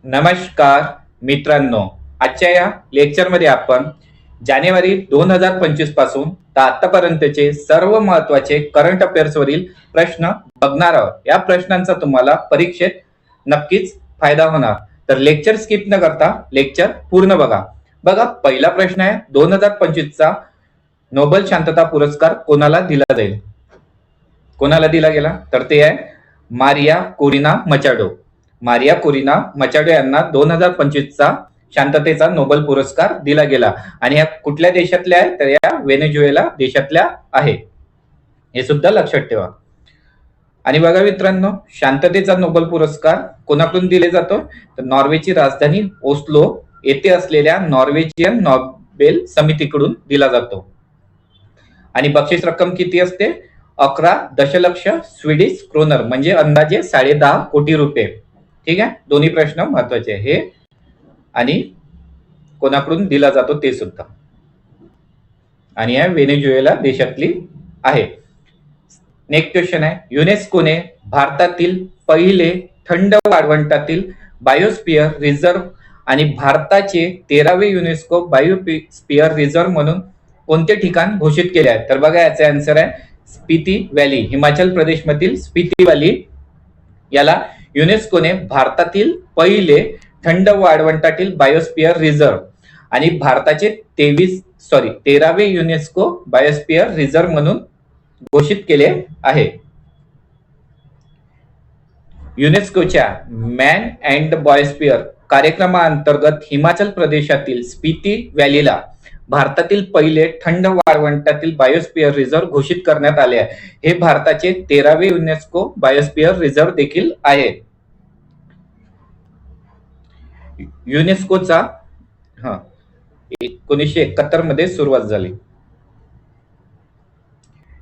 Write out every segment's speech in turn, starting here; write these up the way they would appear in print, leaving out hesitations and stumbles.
नमस्कार मित्रांनो, आजच्या या लेक्चरमध्ये आपण जानेवारी 2025 पासून तर आतापर्यंतचे सर्व महत्वाचे करंट अफेअर्स वरील प्रश्न बघणार आहोत. या प्रश्नांचा तुम्हाला परीक्षेत नक्कीच फायदा होणार. तर लेक्चर स्किप न करता लेक्चर पूर्ण बघा. बघा, पहिला प्रश्न आहे, 2025 चा नोबेल शांतता पुरस्कार कोणाला दिला जाईल? कोणाला दिला गेला? तर ते आहे Maria Corina Machado. Maria Corina Machado यांना 2025 चा शांततेचा नोबेल पुरस्कार दिला गेला. आणि या कुठल्या देशातल्या आहे? तर या व्हेनेझुएला देशातल्या आहे. हे सुद्धा लक्षात ठेवा. आणि बघा मित्रांनो, शांततेचा नोबेल पुरस्कार कोणाकडून दिले जातो? तर नॉर्वेची राजधानी ओस्लो येथे असलेल्या नॉर्वेजियन नोबेल समितीकडून दिला जातो. आणि बक्षीस रक्कम किती असते? 11 दशलक्ष स्वीडिश क्रोनर, म्हणजे अंदाजे 10.5 कोटी रुपये. ठीक आहे, दोन्ही प्रश्न महत्वाचे हे. आणि कोणाकडून दिला जातो ते सुद्धा. आणि या व्हेनेझुएला देशातली आहे. नेक्स्ट क्वेश्चन आहे, युनेस्कोने भारतातील पहिले थंड वाळवंटातील बायोस्फिअर रिझर्व्ह आणि भारताचे 13वे युनेस्को बायोस्फिअर रिझर्व्ह म्हणून कोणते ठिकाण घोषित केले आहे? तर बघा, याचा आन्सर आहे स्पिती व्हॅली. हिमाचल प्रदेश मधील स्पिती व्हॅली याला युनेस्कोने भारतातील पहिले थंड वाळवंटातील बायोस्फिअर रिझर्व्ह आणि भारताचे 13वे युनेस्को बायोस्फिअर रिझर्व्ह म्हणून घोषित केले आहे. युनेस्कोच्या मॅन अँड बायोस्फिअर कार्यक्रमाअंतर्गत हिमाचल प्रदेशातील स्पिती व्हॅलीला भारतातील पहिले थंड वाळवंटातील बायोस्फिअर रिझर्व्ह घोषित करण्यात आले आहे. हे भारताचे 13वे युनेस्को बायोस्फिअर रिझर्व्ह देखील आहे. युनेस्कोचा 1971 मध्ये सुरुवात झाली.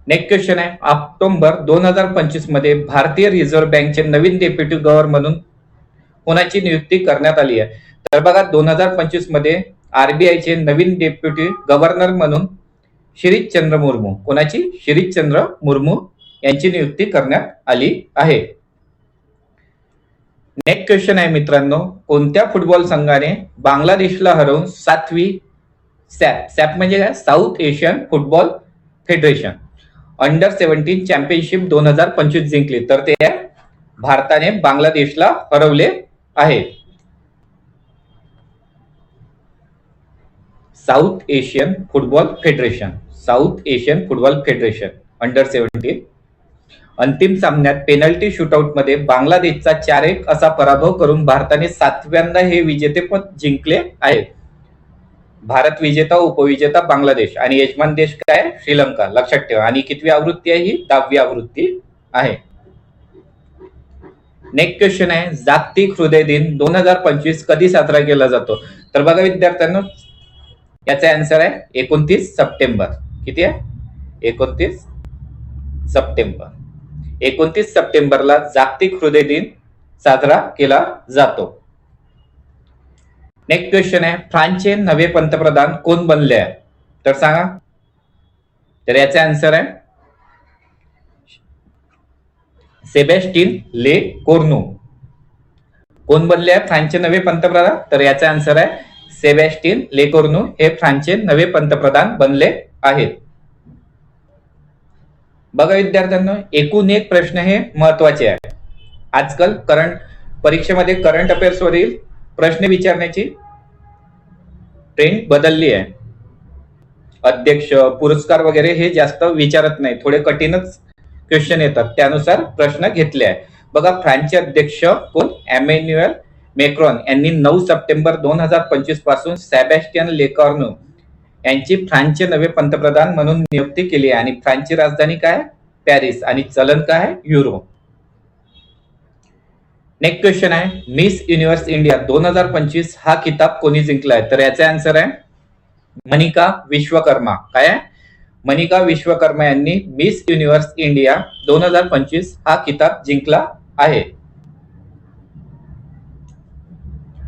नेक्स्ट क्वेश्चन आहे, ऑक्टोबर 2025 मध्ये भारतीय रिझर्व्ह बँकचे नवीन डेप्युटी गव्हर्नर म्हणून कोणाची नियुक्ती करण्यात आली आहे? तर बघा, 2025 मध्ये आरबीआयचे नवीन डेप्युटी गव्हर्नर म्हणून शिरीषचंद्र मुर्मू, कोणाची? शिरीषचंद्र मुर्मू यांची नियुक्ती करण्यात आली आहे. नेक्स्ट क्वेश्चन आहे मित्रांनो, कोणत्या फुटबॉल संघाने बांगलादेशला हरवून 7वी सॅप म्हणजे काय? South Asian football federation under 17 championship 2025 जिंकली? तर ते भारताने बांगलादेशला हरवले आहे. South Asian football federation, south Asian football federation under 17. अंतिम सामन्यात पेनल्टी शूटआउट मध्ये बांगलादेशचा 4-1 असा पराभव करून भारताने 7व्यांदा हे विजेतेपद जिंकले आहे. भारत विजेता, उपविजेता बांगलादेश आणि यजमान देश काय? श्रीलंका. लक्षात ठेवा. आणि कितवी आवृत्ती आहे ही? 10वी आवृत्ती आहे. नेक्स्ट क्वेश्चन आहे, जागतिक हृदय दिन 2025 कधी साजरा केला जातो? तर बघा विद्यार्थ्यांनो, याचा आन्सर आहे 29 सप्टेंबर. किती आहे? 29 सप्टेंबर. 29 सप्टेंबरला जागतिक हृदय दिन साजरा केला जातो. नेक्स्ट क्वेश्चन आहे, फ्रान्सचे नवे पंतप्रधान कोण बनले आहे? तर सांगा. तर याचा आन्सर आहे सेबॅस्टियन ले कोर्नू. कोण बनले आहे फ्रान्सचे नवे पंतप्रधान? तर याचा आन्सर आहे सेबॅस्टियन ले कोर्नू हे फ्रान्सचे नवे पंतप्रधान बनले आहेत. बघा विद्यार्थ्यांनो, एकूण एक प्रश्न हे महत्वाचे आहे. आजकाल परीक्षेमध्ये करंट अफेअर्स वरील प्रश्न विचारण्याची ट्रेंड बदलली आहे. अध्यक्ष, पुरस्कार वगैरे हे जास्त विचारत नाही, थोडे कठीणच क्वेश्चन येतात, त्यानुसार प्रश्न घेतले आहे. बघा, फ्रान्सचे अध्यक्ष कोण? एमॅन्युएल मॅक्रॉन यांनी 9 सप्टेंबर 2025 पासून सेबॅस्टियन लेकॉर्नू यांची फ्रान्सचे नवे पंतप्रधान म्हणून नियुक्ती केली आहे. आणि फ्रान्सची राजधानी काय? पॅरिस. आणि चलन काय? युरो. नेक्स्ट क्वेश्चन आहे, मिस युनिव्हर्स इंडिया 2025 हा किताब कोणी जिंकलाय? तर याचा आन्सर आहे मनिका विश्वकर्मा. काय आहे? मनिका विश्वकर्मा यांनी मिस युनिव्हर्स इंडिया 2025 हा किताब जिंकला आहे.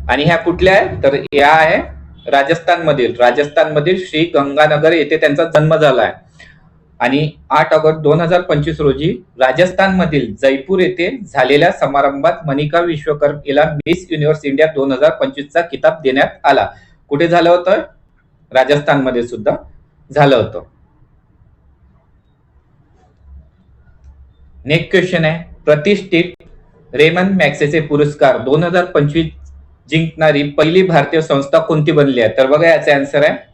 आणि ह्या कुठल्या आहे? तर या आहे राजस्थान मधील श्री गंगानगर येथे त्यांचा जन्म झाला आहे. आणि 8 ऑगस्ट 2025 रोजी राजस्थान मधील जयपूर येथे झालेल्या समारंभात मनिका विश्वकर्म हिला मिस युनिव्हर्स इंडिया 2025 चा किताब देण्यात आला. कुठे झालं होतं? राजस्थान मध्ये सुद्धा झालं होतं. नेक्स्ट क्वेश्चन आहे, प्रतिष्ठित रेमन मॅग्सेसे पुरस्कार 2025 जिंकणारी पहिली भारतीय संस्था कोणती बनली आहे? तर बघा याचा आन्सर आहे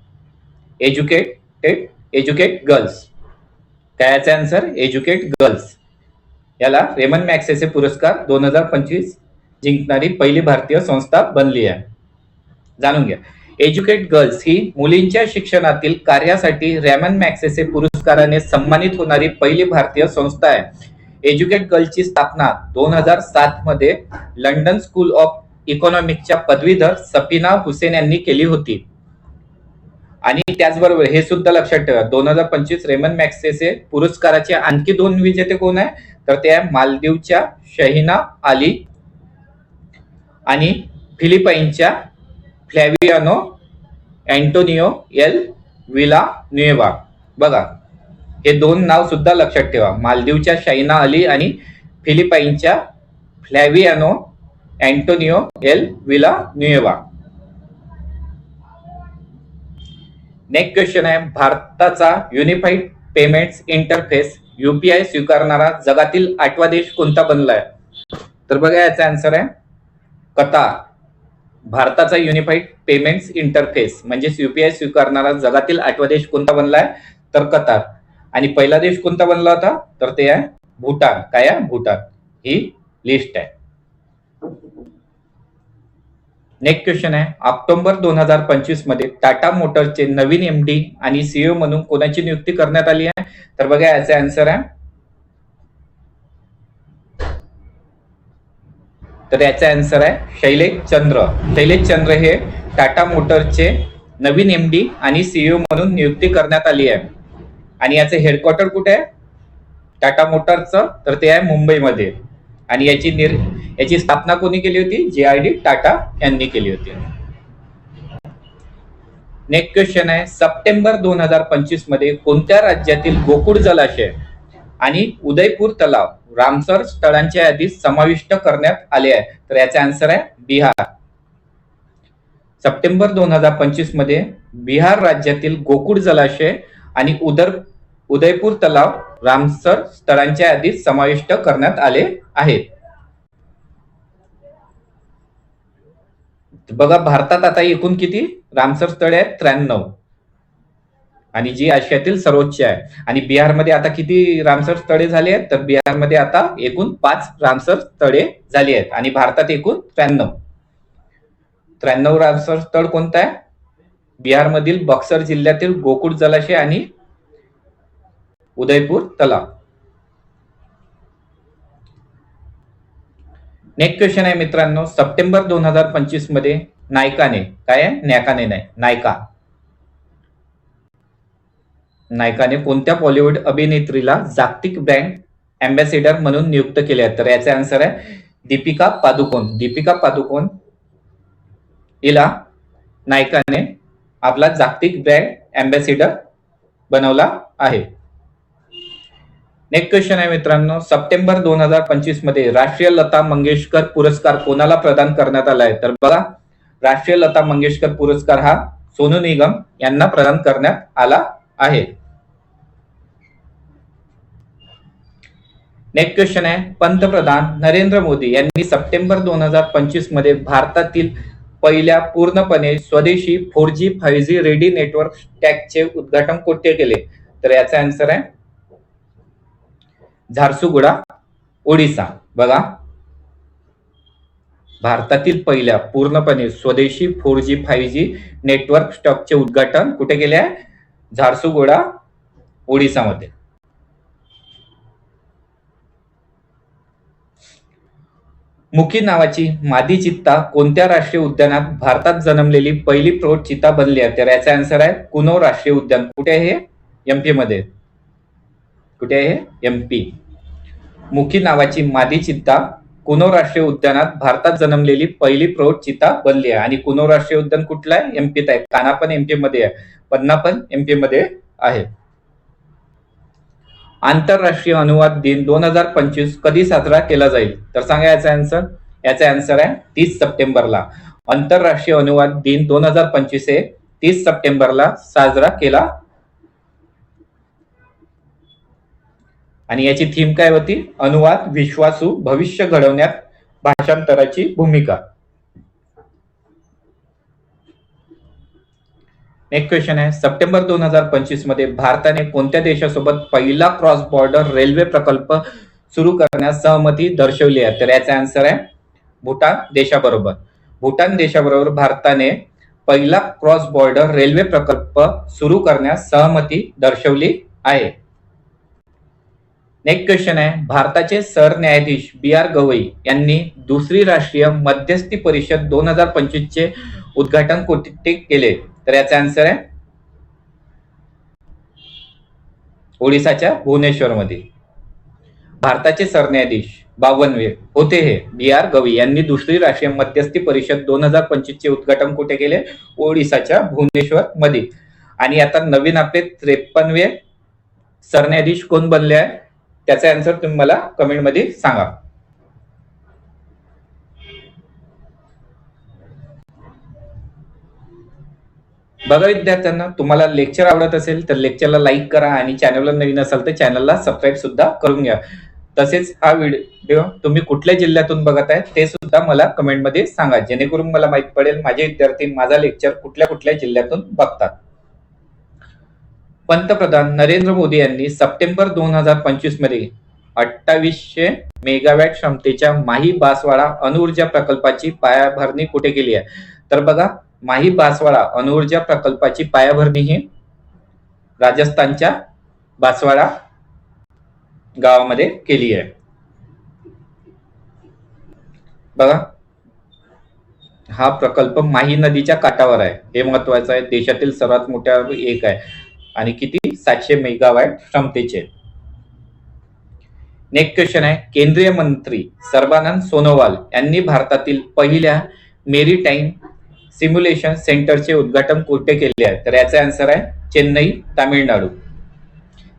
एज्युकेट गर्ल्स. काय याचा आन्सर? Educate girls. याला रेमन मॅग्सेसे पुरस्कार 2025 जिंकणारी पहिली भारतीय संस्था बनली आहे. जाणून घ्या. एज्युकेट गर्ल्स ही मुलींच्या शिक्षणातील कार्यासाठी रेमन मॅग्सेसे पुरस्काराने सन्मानित होणारी पहिली भारतीय संस्था आहे. एज्युकेट गर्ल्सची स्थापना 2007 मध्ये लंडन स्कूल ऑफ इकॉनॉमिक्सच्या पदवीधर सफिना हुसेन यांनी केली होती. आणि त्याचबरोबर हे सुद्धा लक्षात ठेवा, 2025 रेमन मॅग्सेसे पुरस्काराचे आणखी 2 विजेते कोण आहे? तर ते आहे मालदीवच्या शहिना आली आणि फिलिपाईनच्या फ्लॅवियानो अँटोनियो एल विलान्युएवा. बघा हे 2 नाव सुद्धा लक्षात ठेवा, मालदीवच्या शहिना अली आणि फिलिपाईनच्या फ्लॅवियानो अँटोनियो एल विलान्युएवा. नेक्स्ट क्वेश्चन आहे, भारताचा युनिफाईड पेमेंट्स इंटरफेस युपीआय स्वीकारणारा जगातील 8वा देश कोणता बनलाय? तर बघा याचा आन्सर आहे कतार. भारताचा युनिफाईड पेमेंट्स इंटरफेस म्हणजे युपीआय स्वीकारणारा जगातील 8वा देश कोणता बनलाय? तर कतार. आणि पहिला देश कोणता बनला होता? तर ते आहे भूटान. काय आहे? भूटान. ही लिस्ट आहे. नेक्स्ट क्वेश्चन आहे, ऑक्टोबर 2025 मध्ये टाटा मोटर्सचे नवीन एमडी आणि सीईओ म्हणून कोणाची नियुक्ती करण्यात आली आहे? तर बघा याचा आन्सर आहे, तर याचा आन्सर आहे शैलेश चंद्र. शैलेश चंद्र हे टाटा मोटर्सचे नवीन एमडी आणि सीईओ म्हणून नियुक्ती करण्यात आली आहे. आणि याचे हेडक्वार्टर कुठे आहे टाटा मोटर्सचं? तर ते आहे मुंबईमध्ये. आणि याची स्थापना कोणी केली होती? JRD टाटा यांनी केली होती. नेक्स्ट क्वेश्चन आहे, सप्टेंबर 2025 मध्ये कोणत्या राज्यातील गोकुळ जलाशय आणि उदयपूर तलाव रामसर स्थळांच्या यादीत समाविष्ट करण्यात आले आहे? तर याचा आन्सर आहे बिहार. सप्टेंबर 2025 मध्ये बिहार राज्यातील गोकुळ जलाशय आणि उदयपूर तलाव रामसर स्थळांच्या यादीत समाविष्ट करण्यात आले आहेत. बघा भारतात आता एकूण किती रामसर स्थळे आहेत? 93. आणि जी आशियातील सर्वोच्च आहे. आणि बिहारमध्ये आता किती रामसर स्थळे झाले आहेत? तर बिहारमध्ये आता एकूण 5 रामसर स्थळे झाली आहेत आणि भारतात एकूण 93 रामसर स्थळ कोणतं आहे? बिहारमधील बक्सर जिल्ह्यातील गोकुळ जलाशय आणि उदयपूर तलाव. नेक्स्ट क्वेश्चन आहे मित्रांनो, सप्टेंबर 2025 मध्ये नायकाने, काय आहे? नॅकाने नाही, नायकाने कोणत्या बॉलिवूड अभिनेत्रीला जागतिक ब्रँड अँबॅसेडर म्हणून नियुक्त केले आहे? तर याचा आन्सर आहे दीपिका पादुकोण. दीपिका पादुकोण हिला नायकाने आपला जागतिक ब्रँड अँबॅसेडर बनवला आहे. नेक्स्ट क्वेश्चन आहे मित्रांनो, सप्टेंबर 2025 मध्ये राष्ट्रीय लता मंगेशकर पुरस्कार कोणाला प्रदान करण्यात आला आहे? तर बघा राष्ट्रीय लता मंगेशकर पुरस्कार हा सोनू निगम यांना प्रदान करण्यात आला आहे. नेक्स्ट क्वेश्चन आहे, पंतप्रधान नरेंद्र मोदी यांनी सप्टेंबर 2025 मध्ये भारतातील पहिल्या पूर्णपणे स्वदेशी 4G 5G रेडी नेटवर्क स्टॅकचे उद्घाटन कोठे केले? तर याचा आन्सर आहे झारसुगुडा, ओडिसा. बघा भारतातील पहिल्या पूर्णपणे स्वदेशी 4G 5G नेटवर्क स्टॉकचे उद्घाटन कुठे केले आहे? झारसुगुडा, ओडिसामध्ये. मुकी नावाची मादी चित्ता कोणत्या राष्ट्रीय उद्यानात भारतात जन्मलेली पहिली प्रौढ चित्ता बनली आहे? तर याचा आन्सर आहे कुनो राष्ट्रीय उद्यान. कुठे आहे? एमपी मध्ये. कुठे आहे? एमपी. मुकी नावाची मादी चित्ता कुनो राष्ट्रीय उद्यानात भारतात जन्मलेली पहिली प्रौढ चित्ता बनली आहे. आणि कुनो राष्ट्रीय उद्यान कुठलं आहे? एमपीत आहे. काना पण एमपी मध्ये आहे, पन्ना पण एमपी मध्ये आहे. आंतरराष्ट्रीय अनुवाद दिन 2025 कधी साजरा केला जाईल? तर सांगा याचा आन्सर. याचा आन्सर आहे 30 सप्टेंबरला. आंतरराष्ट्रीय अनुवाद दिन 2025 हे 30 सप्टेंबरला साजरा केला. आणि याची थीम काय होती? अनुवाद, विश्वासू भविष्य घडवण्यात भाषांतराची भूमिका. नेक्स्ट क्वेश्चन आहे, सप्टेंबर 2025 मध्ये भारताने कोणत्या देशासोबत पहिला क्रॉस बॉर्डर रेल्वे प्रकल्प सुरू करण्यास सहमती दर्शवली आहे? तर याचा आन्सर आहे भूटान देशाबरोबर. भूटान देशाबरोबर भारताने पहिला क्रॉस बॉर्डर रेल्वे प्रकल्प सुरू करण्यास सहमती दर्शवली आहे. नेक्स्ट क्वेश्चन आहे, भारताचे सरन्यायाधीश B.R. गवई यांनी दुसरी राष्ट्रीय मध्यस्थी परिषद 2025 चे उद्घाटन कुठे केले? तर याचा आन्सर आहे ओडिसाच्या भुवनेश्वर मध्ये. भारताचे सरन्यायाधीश 52वे होते हे B.R. गवई यांनी दुसरी राष्ट्रीय मध्यस्थी परिषद 2025 चे उद्घाटन कुठे केले? ओडिसाच्या भुवनेश्वर मध्ये. आणि आता नवीन आपले 53वे सरन्यायाधीश कोण बनले आहे? त्याचा आन्सर तुम्ही मला कमेंट मध्ये सांगा. बघा विद्यार्थ्यांना, तुम्हाला लेक्चर आवडत असेल तर लेक्चरला लाईक करा आणि चॅनलला नवीन असाल तर चॅनलला सबस्क्राईब सुद्धा करून घ्या. तसेच हा व्हिडिओ तुम्ही कुठल्या जिल्ह्यातून बघत आहे ते सुद्धा मला कमेंट मध्ये सांगा, जेणेकरून मला माहित पडेल माझे विद्यार्थी माझा लेक्चर कुठल्या कुठल्या जिल्ह्यातून बघतात. पंतप्रधान नरेंद्र मोदी यांनी सप्टेंबर 2025 मध्ये 2800 मेगावॅट क्षमतेच्या माही बासवाडा अणुऊर्जा प्रकल्पाची पायाभरणी कुठे केली आहे? तर बघा, माही बासवाडा अणुऊर्जा प्रकल्पाची पायाभरणी ही राजस्थानच्या बासवाडा गावामध्ये केली आहे. बघा, हा प्रकल्प माही नदीच्या काठावर आहे. हे महत्वाचं आहे. देशातील सर्वात मोठा एक आहे आणि किती? 700 मेगावॅट क्षमतेचे. नेक्स्ट क्वेश्चन आहे, केंद्रीय मंत्री सर्बानंद सोनोवाल यांनी भारतातील पहिल्या मेरीटाईम सिम्युलेशन सेंटरचे उद्घाटन कुठे केले आहे? तर याचा आन्सर आहे चेन्नई, तामिळनाडू.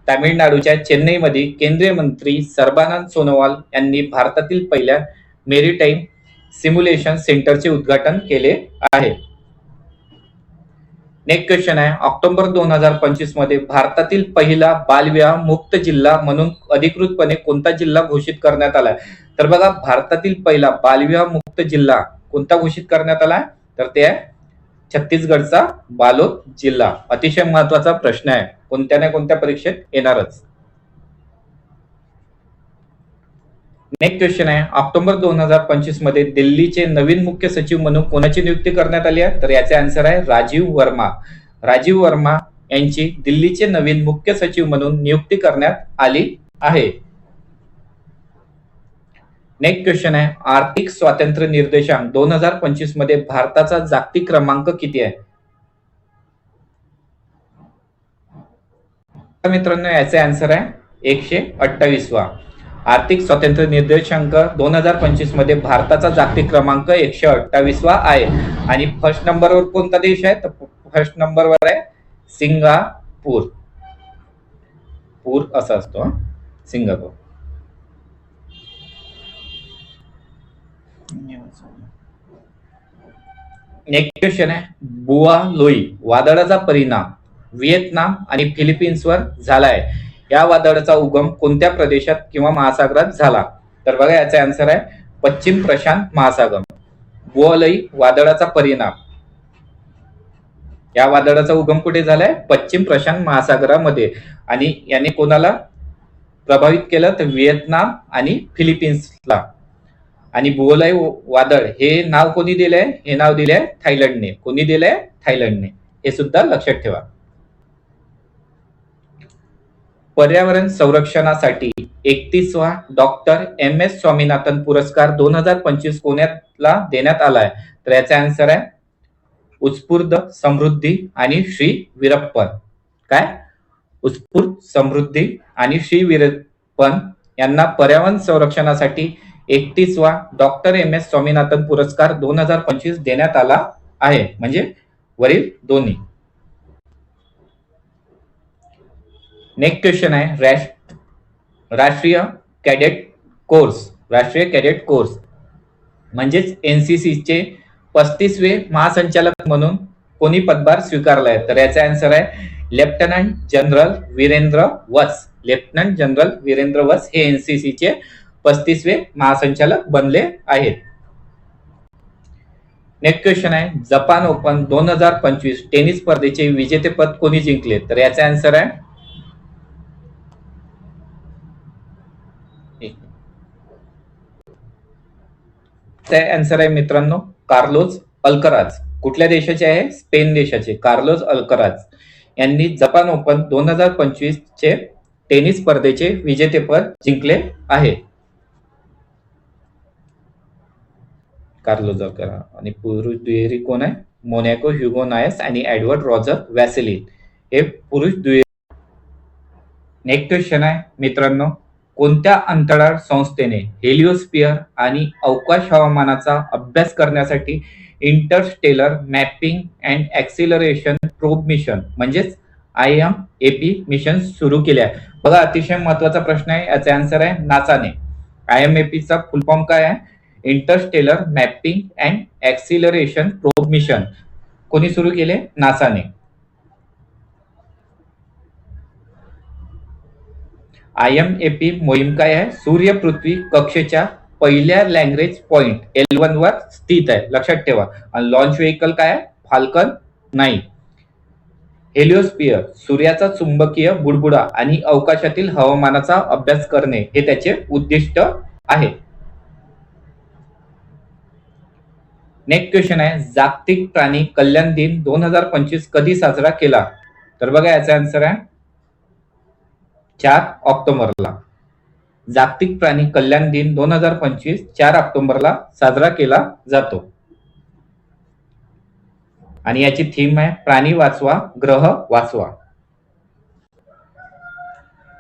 तामिळनाडूच्या चेन्नईमध्ये केंद्रीय मंत्री सर्बानंद सोनोवाल यांनी भारतातील पहिल्या मेरीटाईम सिम्युलेशन सेंटरचे उद्घाटन केले आहे. नेक्स्ट क्वेश्चन आहे, ऑक्टोबर 2025 मध्ये भारतातील पहिला बालविवाह मुक्त जिल्हा म्हणून अधिकृतपणे कोणता जिल्हा घोषित करण्यात आला? तर बघा, भारतातील पहिला बालविवाह मुक्त जिल्हा कोणता घोषित करण्यात आला? तर ते आहे छत्तीसगडचा बालोद जिल्हा. अतिशय महत्वाचा प्रश्न आहे, कोणत्या ना कोणत्या परीक्षेत येणारच. नेक्स्ट क्वेश्चन आहे, ऑक्टोबर 2025 मध्ये दिल्लीचे नवीन मुख्य सचिव म्हणून कोणाची नियुक्ती करण्यात आली आहे? तर याचे आन्सर आहे राजीव वर्मा. राजीव वर्मा यांची दिल्लीचे नवीन मुख्य सचिव म्हणून नियुक्ती करण्यात आली आहे. नेक्स्ट क्वेश्चन आहे, आर्थिक स्वातंत्र्य निर्देशांक 2025 मध्ये भारताचा जागतिक क्रमांक किती आहे? मित्रांनो, याचे आन्सर आहे 128वा. आर्थिक स्वातंत्र्य निर्देशांक 2025 मध्ये भारताचा जागतिक क्रमांक 128वा आहे. आणि फर्स्ट नंबरवर कोणता देश आहे? तर फर्स्ट नंबरवर आहे सिंगापूर. पूर असा असतो सिंगापूर. नेक्स्ट क्वेश्चन आहे, बुआ लोई वादळाचा परिणाम व्हिएतनाम आणि फिलिपिन्सवर झालाय. या वादळाचा उगम कोणत्या प्रदेशात किंवा महासागरात झाला? तर बघा, याचा आन्सर आहे पश्चिम प्रशांत महासागर. बुआ लोई वादळाचा परिणाम, या वादळाचा उगम कुठे झालाय? पश्चिम प्रशांत महासागरामध्ये. आणि याने कोणाला प्रभावित केलं? तर व्हिएतनाम आणि फिलिपिन्सला. आणि बुआ लोई वादळ हे नाव कोणी दिलंय? हे नाव दिलंय थायलंडने. कोणी दिलंय? थायलंडने. हे सुद्धा लक्षात ठेवा. पर्यावरण संरक्षणासाठी 31वा डॉक्टर M.S. स्वामीनाथन पुरस्कार 2025 कोणाला देण्यात आलाय? तर याचा आन्सर आहे उत्स्फूर्त समृद्धी आणि श्री वीरप्पन. काय? उत्स्फूर्त समृद्धी आणि श्री वीरप्पन यांना पर्यावरण संरक्षणासाठी 31वा डॉक्टर M.S. स्वामीनाथन पुरस्कार 2025 देण्यात आला आहे. म्हणजे वरील दोन्ही. नेक्स्ट क्वेश्चन आहे, राष्ट्रीय कॅडेट कोर्स, राष्ट्रीय कॅडेट कोर्स म्हणजेच एनसीसीचे 35वे महासंचालक म्हणून कोणी पदभार स्वीकारलाय? तर याचा आन्सर आहे लेफ्टनंट जनरल वीरेंद्र वत्स. लेफ्टनंट जनरल वीरेंद्र वत्स हे एनसीसीचे 35वे महासंचालक बनले आहेत. नेक्स्ट क्वेश्चन आहे जपान ओपन 2025 टेनिस स्पर्धेचे विजेतेपद कोणी जिंकले? तर याचा आन्सर आहे आन्सर आहे मित्रांनो कार्लोस अल्कराज. कुठल्या देशाचे आहे? स्पेन देशाचे कार्लोस अल्कराज यांनी जपान ओपन 2025 चे टेनिस स्पर्धेचे विजेतेपद जिंकले आहे. Carlos Alcaraz. आणि पुरुष दुहेरी कोण आहे? मोनॅको ह्युगो नायस आणि एडवर्ड रॉजर वॅसेलिन हे पुरुष दुहेरी. नेक्स्ट क्वेश्चन आहे मित्रांनो कोणत्या अंतराळ संस्थेने हेलिओस्फिअर आणि अवकाश हवामानाचा अभ्यास करण्यासाठी Interstellar mapping and acceleration probe mission म्हणजेच IMAP मिशन सुरू केले आहे? बघा अतिशय महत्वाचा प्रश्न आहे. याचा आन्सर आहे नासाने. IMAP चा फुल फॉर्म काय आहे? Interstellar mapping and acceleration probe mission. कोणी सुरू केले? नासाने. IMAP मोहीम काय आहे? सूर्य पृथ्वी कक्षेच्या पहिल्या लँग्वेज पॉइंट L1 वर स्थित आहे, लक्षात ठेवा. आणि लॉन्च व्हेकल काय आहे? फाल्कन 9. हेलिओस्फिअर सूर्याचा चुंबकीय बुडबुडा आणि अवकाशातील हवामानाचा अभ्यास करणे हे त्याचे उद्दिष्ट आहे. नेक्स्ट क्वेश्चन आहे जागतिक प्राणी कल्याण दिन 2025 कधी साजरा केला? तर बघा याचा आन्सर आहे 4 ऑक्टोबरला. जागतिक प्राणी कल्याण दिन 2025 4 ऑक्टोबरला साजरा केला जातो. आणि याची थीम आहे प्राणी वाचवा ग्रह वाचवा.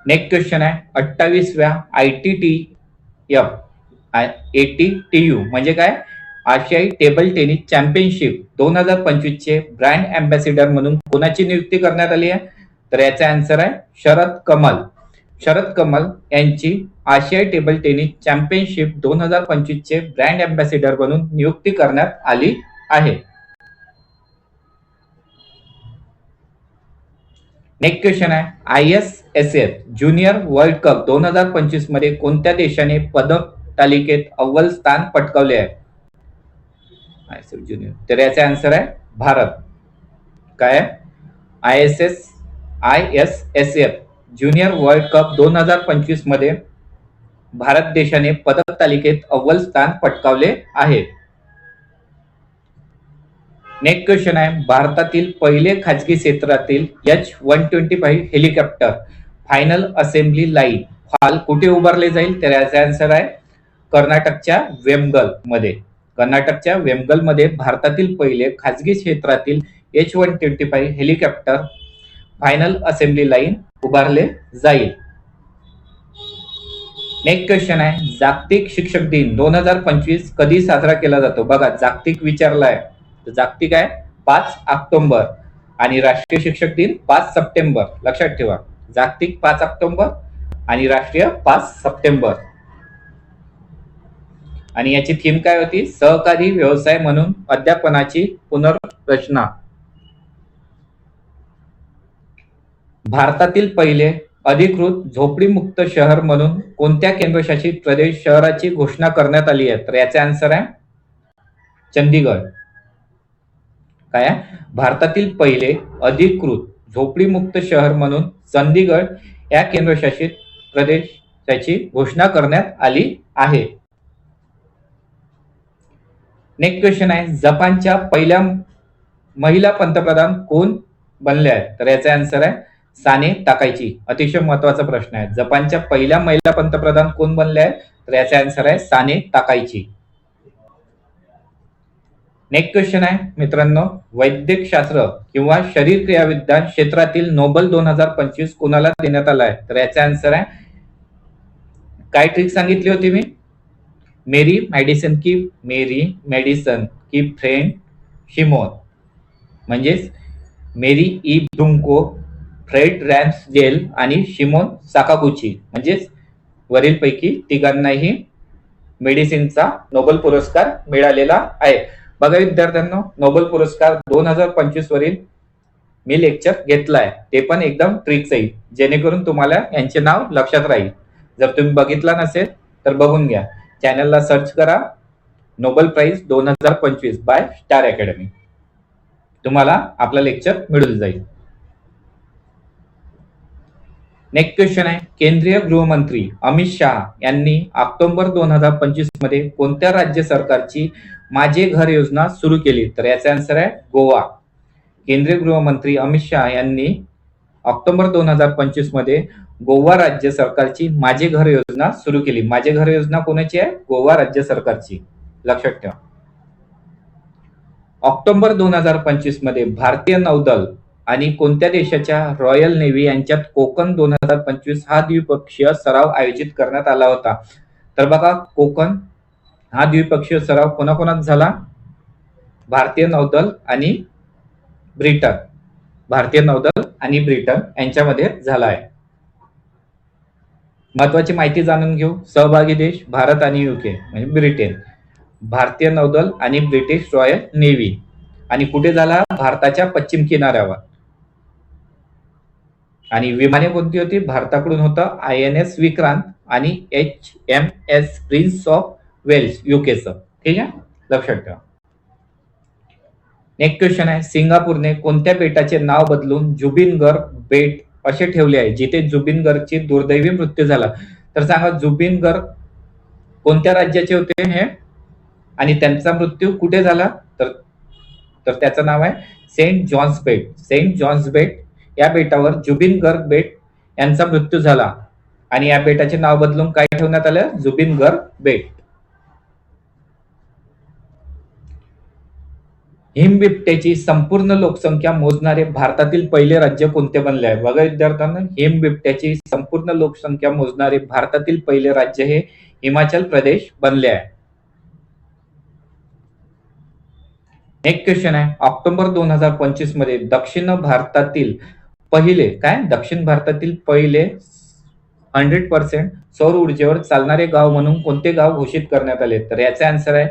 नेक्स्ट क्वेश्चन आहे 28व्या ITTF ATTU म्हणजे काय? आशियाई टेबल टेनिस चॅम्पियनशिप 2025 चे ब्रँड अँबॅसिडर म्हणून कोणाची नियुक्ती करण्यात आली आहे? तर याचा आन्सर आहे शरद कमल. शरद कमल यांची आशियाई टेबल टेनिस चॅम्पियनशिप 2025 चे ब्रँड अँबॅसिडर म्हणून नियुक्ती करण्यात आली आहे. नेक्स्ट क्वेश्चन आहे ISSF ज्युनियर वर्ल्ड कप 2025 मध्ये कोणत्या देशाने पदक तालिकेत अव्वल स्थान पटकावले आहे? ISSF junior. तर याचा आन्सर आहे भारत. काय आहे? ISSF ज्युनियर वर्ल्ड कप 2025 मध्ये भारत देशाने पदक तालिकेत अव्वल स्थान पटकावले आहे. नेक्स्ट क्वेश्चन आहे भारतातील पहिले खाजगी क्षेत्रातील H-125 helicopter final assembly line hall कुठे उभारले जाईल? तर याचा आन्सर आहे कर्नाटकच्या वेमगल मध्ये. कर्नाटकच्या वेमगल मध्ये भारतातील पहिले खाजगी क्षेत्रातील H-125 helicopter final assembly line उभारले जाईल. नेक्स्ट क्वेश्चन आहे जागतिक शिक्षक दिन 2025 कधी साजरा केला जातो? बघा जागतिक विचारलाय. जागतिक आहे 5 ऑक्टोबर आणि राष्ट्रीय शिक्षक दिन 5 सप्टेंबर. लक्षात ठेवा जागतिक 5 ऑक्टोबर आणि राष्ट्रीय 5 सप्टेंबर. आणि याची थीम काय होती? सहकारी व्यवसाय म्हणून अध्यापनाची पुनर्रचना. भारतातील पहिले अधिकृत झोपडीमुक्त शहर म्हणून कोणत्या केंद्रशासित प्रदेश शहराची घोषणा करण्यात आली आहे? तर याचे आन्सर आहे चंदीगड. काय आहे? भारतातील पहिले अधिकृत झोपडीमुक्त शहर म्हणून चंदीगड या केंद्रशासित प्रदेशाची घोषणा करण्यात आली आहे. नेक्स्ट क्वेश्चन आहे जपानच्या पहिल्या महिला पंतप्रधान कोण बनल्या आहेत? तर याचा आन्सर आहे साने ताकाईची. अतिशय महत्वाचा प्रश्न आहे. जपानच्या पहिल्या महिला पंतप्रधान कोण बनल्या आहेत? तर याचा आन्सर आहे साने ताकाईची. नेक्स्ट क्वेश्चन आहे मित्रांनो वैद्यक शास्त्र किंवा शरीर क्रियाविज्ञान क्षेत्रातील नोबेल 2025 कोणाला देण्यात आला आहे? तर याचा आन्सर आहे काय ट्रिक सांगितली होती मी? मेरी मेडिसन की फ्रेंड शिमोन म्हणजेच मेरी ब्रुंको, फ्रेड रॅम्सडेल आणि शिमोन साकागुची म्हणजेच वरीलपैकी तिघांनाही मेडिसिनचा नोबेल पुरस्कार मिळालेला आहे. बघा विद्यार्थ्यांनो, नोबेल पुरस्कार 2025 वरील मी लेक्चर घेतलाय, ते पण एकदम ट्रिक सहित, जेणेकरून तुम्हाला यांचे नाव लक्षात राहील. जर तुम्ही बघितला नसेल तर बघून घ्या. चॅनलला सर्च करा Nobel prize 2025 by Star Academy, तुम्हाला आपला लेक्चर मिळून जाईल. नेक्स्ट क्वेश्चन आहे, केंद्रीय गृहमंत्री अमित शहा यांनी ऑक्टोबर 2025 मध्ये कोणत्या राज्य सरकारची माझे घर योजना सुरू केली? तर याचा आन्सर आहे गोवा. केंद्रीय गृहमंत्री अमित शहा यांनी ऑक्टोबर 2025 मध्ये गोवा राज्य सरकारची माझे घर योजना सुरू केली. माझे घर योजना कोणाची आहे? गोवा राज्य सरकारची, लक्षात ठेवा. ऑक्टोबर 2025 मध्ये भारतीय नौदल आणि कोणत्या देशाच्या रॉयल नेव्ही यांच्यात कोकण 2025 हा द्विपक्षीय सराव आयोजित करण्यात आला होता? तर बघा, कोकण हा द्विपक्षीय सराव कोणाकोणात झाला? भारतीय नौदल आणि ब्रिटन. भारतीय नौदल आणि ब्रिटन यांच्यामध्ये झाला आहे. महत्वाची माहिती जाणून घेऊ. सहभागी देश भारत आणि युके म्हणजे ब्रिटन. भारतीय नौदल आणि ब्रिटिश रॉयल नेव्ही. आणि कुठे झाला? भारताच्या पश्चिम किनाऱ्यावर. आणि विमाने कोणती होती? भारताकडून होतं INS विक्रांत आणि HMS प्रिन्स ऑफ वेल्स युकेचं. ठीक आहे, लक्षात ठेवा. नेक्स्ट क्वेश्चन आहे, सिंगापूरने कोणत्या बेटाचे नाव बदलून जुबिनगर बेट असे ठेवले आहे, जिथे जुबिनगरची दुर्दैवी मृत्यू झाला? तर सांगा, जुबिनगर कोणत्या राज्याचे होते हे आणि त्यांचा मृत्यू कुठे झाला? तर त्याचं नाव आहे सेंट जॉन्स बेट. सेंट जॉन्स बेट या बेटावर जुबिनगर बेट यांचा मृत्यू झाला आणि या बेटाचे नाव बदलून काय ठेवण्यात आलं? जुबिनगर बेट. हिमबिबट्याची संपूर्ण लोकसंख्या मोजणारे भारतातील पहिले राज्य कोणते बनले आहे? बघा विद्यार्थ्यांना, हिमबिबट्याची संपूर्ण लोकसंख्या मोजणारे भारतातील पहिले राज्य हे हिमाचल प्रदेश बनले आहे. नेक्स्ट क्वेश्चन आहे, ऑक्टोबर 2025 मध्ये दक्षिण भारतातील पहिले 100% सौर ऊर्जेवर चालणारे गाव म्हणून कोणते गाव घोषित करण्यात आले? तर याचा आन्सर आहे